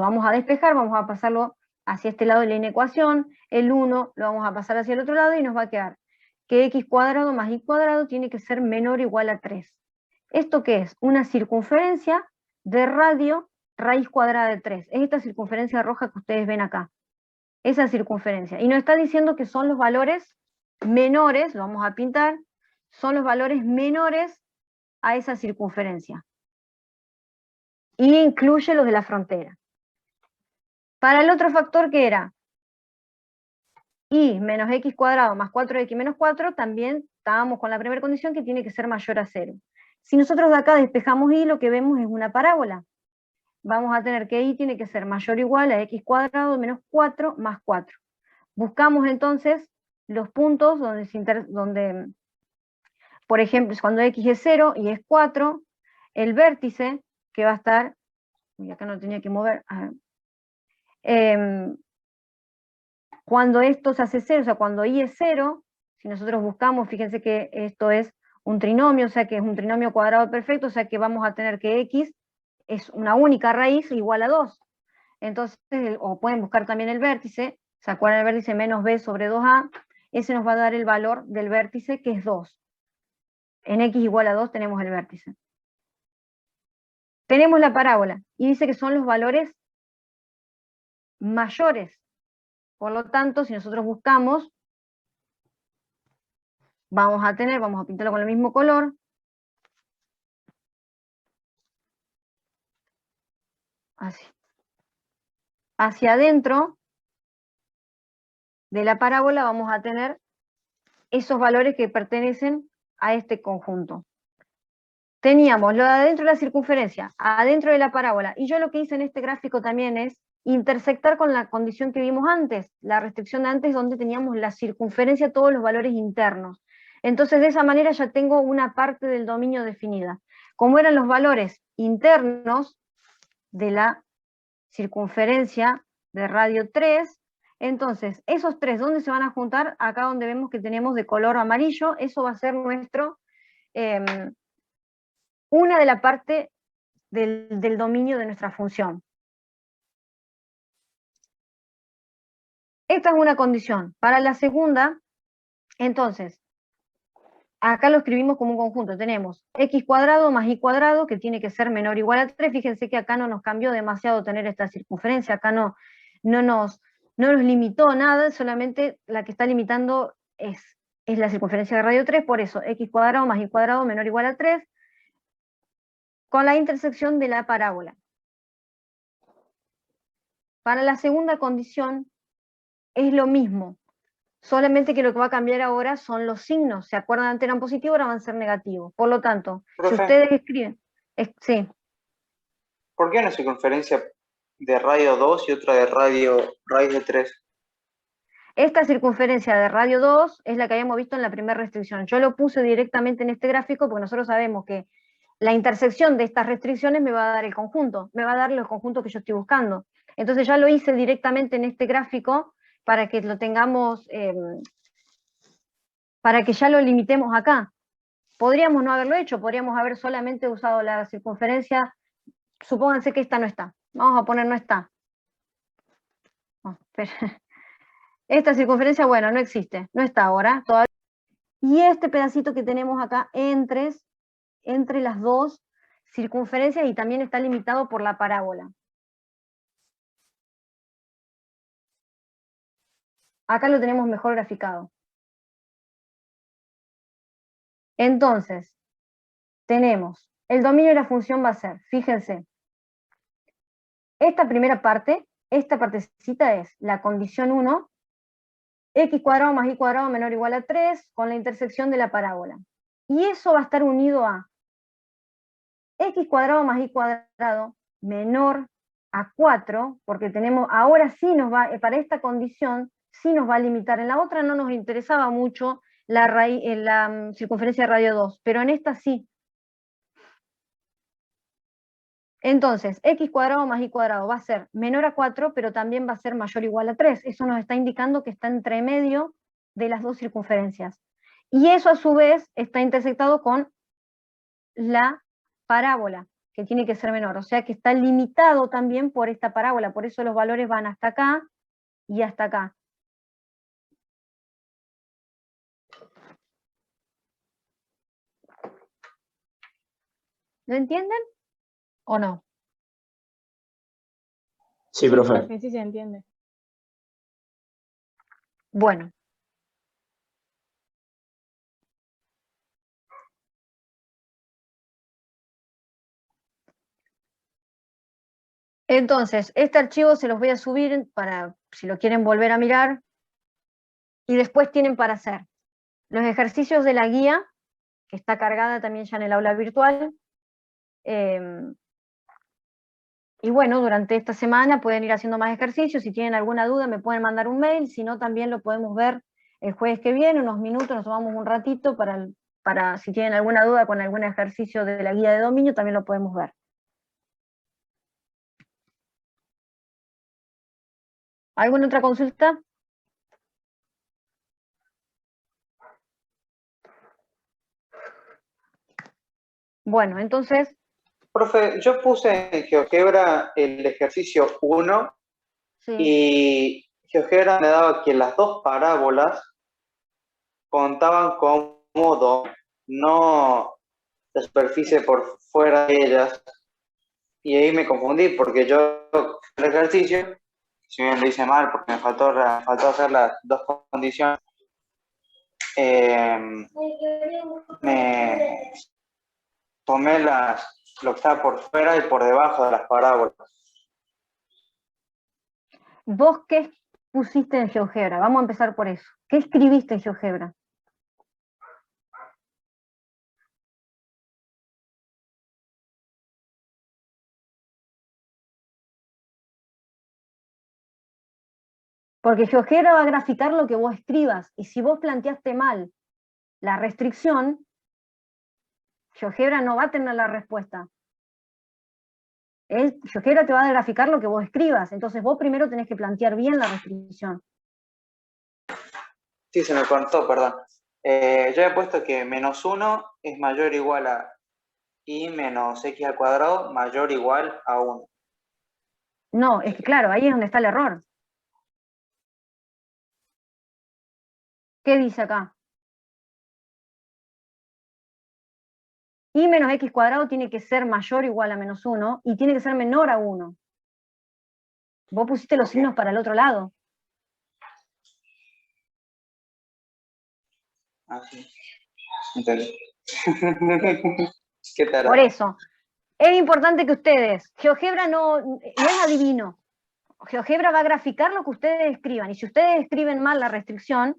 S1: vamos a despejar, vamos a pasarlo hacia este lado de la inecuación, el 1 lo vamos a pasar hacia el otro lado y nos va a quedar que x cuadrado más y cuadrado tiene que ser menor o igual a 3. ¿Esto qué es? Una circunferencia de radio raíz cuadrada de 3. Es esta circunferencia roja que ustedes ven acá. Esa circunferencia. Y nos está diciendo que son los valores menores, lo vamos a pintar, son los valores menores a esa circunferencia. Y incluye los de la frontera. Para el otro factor que era y menos x cuadrado más 4x menos 4, también estábamos con la primera condición que tiene que ser mayor a 0. Si nosotros de acá despejamos y, lo que vemos es una parábola. Vamos a tener que y tiene que ser mayor o igual a x cuadrado menos 4 más 4. buscamos entonces los puntos donde, por ejemplo, cuando x es 0 y es 4, el vértice que va a estar, y acá no tenía que mover, cuando esto se hace 0, o sea, cuando y es 0, si nosotros buscamos, fíjense que esto es un trinomio, o sea que es un trinomio cuadrado perfecto, o sea que vamos a tener que x es una única raíz igual a 2. Entonces, o pueden buscar también el vértice, ¿se acuerdan el vértice menos b sobre 2a? Ese nos va a dar el valor del vértice, que es 2. En x igual a 2 tenemos el vértice. Tenemos la parábola, y dice que son los valores mayores. Por lo tanto, si nosotros buscamos, vamos a pintarlo con el mismo color. Así. Hacia adentro de la parábola vamos a tener esos valores que pertenecen a este conjunto. Teníamos lo de adentro de la circunferencia, adentro de la parábola, y yo lo que hice en este gráfico también es intersectar con la condición que vimos antes, la restricción de antes donde teníamos la circunferencia, todos los valores internos. Entonces de esa manera ya tengo una parte del dominio definida. Como eran los valores internos de la circunferencia de radio 3, entonces esos tres, ¿dónde se van a juntar? Acá donde vemos que tenemos de color amarillo, eso va a ser nuestro, una de la parte del dominio de nuestra función. Esta es una condición. Para la segunda, entonces, acá lo escribimos como un conjunto. Tenemos x cuadrado más y cuadrado, que tiene que ser menor o igual a 3. Fíjense que acá no nos cambió demasiado tener esta circunferencia, acá no nos limitó nada, solamente la que está limitando es la circunferencia de radio 3, por eso x cuadrado más y cuadrado menor o igual a 3, con la intersección de la parábola. Para la segunda condición es lo mismo, solamente que lo que va a cambiar ahora son los signos. ¿Se acuerdan? Antes eran positivos, ahora van a ser negativos. Por lo tanto,
S4: Profe.
S1: si ustedes escriben... sí.
S4: ¿Por qué una circunferencia de radio 2 y otra de raíz de 3?
S1: Esta circunferencia de radio 2 es la que habíamos visto en la primera restricción. Yo lo puse directamente en este gráfico porque nosotros sabemos que la intersección de estas restricciones me va a dar el conjunto, me va a dar los conjuntos que yo estoy buscando. Entonces ya lo hice directamente en este gráfico para que lo tengamos, para que ya lo limitemos acá. Podríamos no haberlo hecho, podríamos haber solamente usado la circunferencia, supónganse que esta no está, vamos a poner no está. Oh, esta circunferencia, bueno, no existe, no está ahora, todavía. Y este pedacito que tenemos acá entre las dos circunferencias y también está limitado por la parábola. Acá lo tenemos mejor graficado. Entonces, tenemos, el dominio de la función va a ser, fíjense, esta primera parte, esta partecita es la condición 1, x cuadrado más y cuadrado menor o igual a 3, con la intersección de la parábola. Y eso va a estar unido a x cuadrado más y cuadrado menor a 4, porque tenemos, ahora sí nos va, para esta condición, sí nos va a limitar. En la otra no nos interesaba mucho la circunferencia de radio 2, pero en esta sí. Entonces, x cuadrado más y cuadrado va a ser menor a 4, pero también va a ser mayor o igual a 3. Eso nos está indicando que está entre medio de las dos circunferencias. Y eso a su vez está intersectado con la parábola, que tiene que ser menor. O sea que está limitado también por esta parábola. Por eso los valores van hasta acá y hasta acá. ¿Lo entienden? ¿O no?
S8: Sí, profe.
S7: Sí se entiende.
S1: Bueno. Entonces, este archivo se los voy a subir para, si lo quieren volver a mirar, y después tienen para hacer los ejercicios de la guía, que está cargada también ya en el aula virtual, Y bueno, durante esta semana pueden ir haciendo más ejercicios. Si tienen alguna duda me pueden mandar un mail, si no también lo podemos ver el jueves que viene, unos minutos, nos tomamos un ratito para si tienen alguna duda con algún ejercicio de la guía de dominio, también lo podemos ver. ¿Alguna otra consulta? Bueno, entonces,
S4: Profe, yo puse en GeoGebra el ejercicio 1
S1: sí.
S4: y GeoGebra me daba que las dos parábolas contaban como dos, no la superficie por fuera de ellas. Y ahí me confundí porque yo el ejercicio, si bien lo hice mal porque me faltó hacer las dos condiciones, me tomé lo que estaba por fuera y por debajo de las parábolas.
S1: ¿Vos qué pusiste en GeoGebra? Vamos a empezar por eso. ¿Qué escribiste en GeoGebra? Porque GeoGebra va a graficar lo que vos escribas, y si vos planteaste mal la restricción, GeoGebra no va a tener la respuesta. GeoGebra te va a graficar lo que vos escribas, entonces vos primero tenés que plantear bien la restricción.
S4: Sí, se me cortó, perdón. Yo he puesto que -1 es mayor o igual a y menos x al cuadrado mayor o igual a 1.
S1: No, es que claro, ahí es donde está el error. ¿Qué dice acá? Y menos x cuadrado tiene que ser mayor o igual a -1 y tiene que ser menor a 1. Vos pusiste los signos para el otro lado.
S4: Ah, sí. Entendí. ¿Qué tal?
S1: Por eso, es importante que ustedes, GeoGebra no es adivino. GeoGebra va a graficar lo que ustedes escriban, y si ustedes escriben mal la restricción,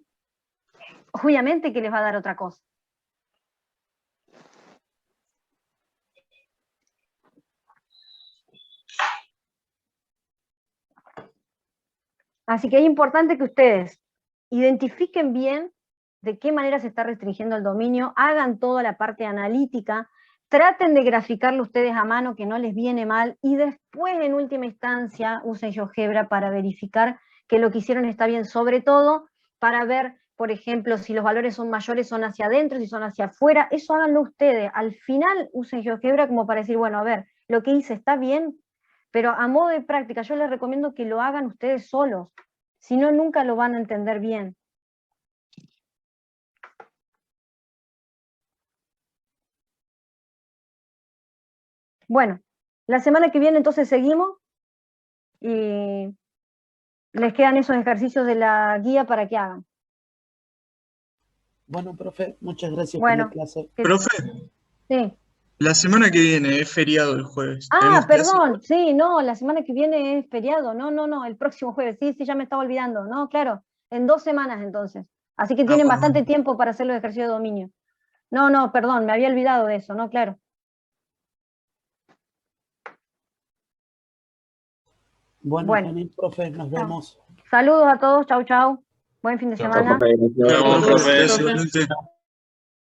S1: obviamente que les va a dar otra cosa. Así que es importante que ustedes identifiquen bien de qué manera se está restringiendo el dominio, hagan toda la parte analítica, traten de graficarlo ustedes a mano, que no les viene mal, y después en última instancia usen GeoGebra para verificar que lo que hicieron está bien, sobre todo para ver, por ejemplo, si los valores son mayores, son hacia adentro, si son hacia afuera, eso háganlo ustedes. Al final usen GeoGebra como para decir, bueno, a ver, lo que hice está bien, pero a modo de práctica yo les recomiendo que lo hagan ustedes solos, si no nunca lo van a entender bien. Bueno, la semana que viene entonces seguimos y les quedan esos ejercicios de la guía para que hagan.
S9: Bueno, profe, muchas gracias
S1: Bueno,
S9: por la clase.
S10: Profe,
S1: Sí.
S10: la semana que viene es feriado el jueves.
S1: Ah,
S10: ¿Tenemos clase?
S1: perdón, sí, no, la semana que viene es feriado, no, el próximo jueves, sí, ya me estaba olvidando, no, claro, en 2 semanas entonces, así que tienen
S10: bueno.
S1: bastante tiempo para hacer los ejercicios de dominio. No, perdón, me había olvidado de eso, no, claro.
S9: Bueno,
S1: Bueno.
S9: genial, profe, nos vemos.
S1: Saludos a todos, chau, buen fin de semana.
S10: Chao, profe, gracias, igualmente.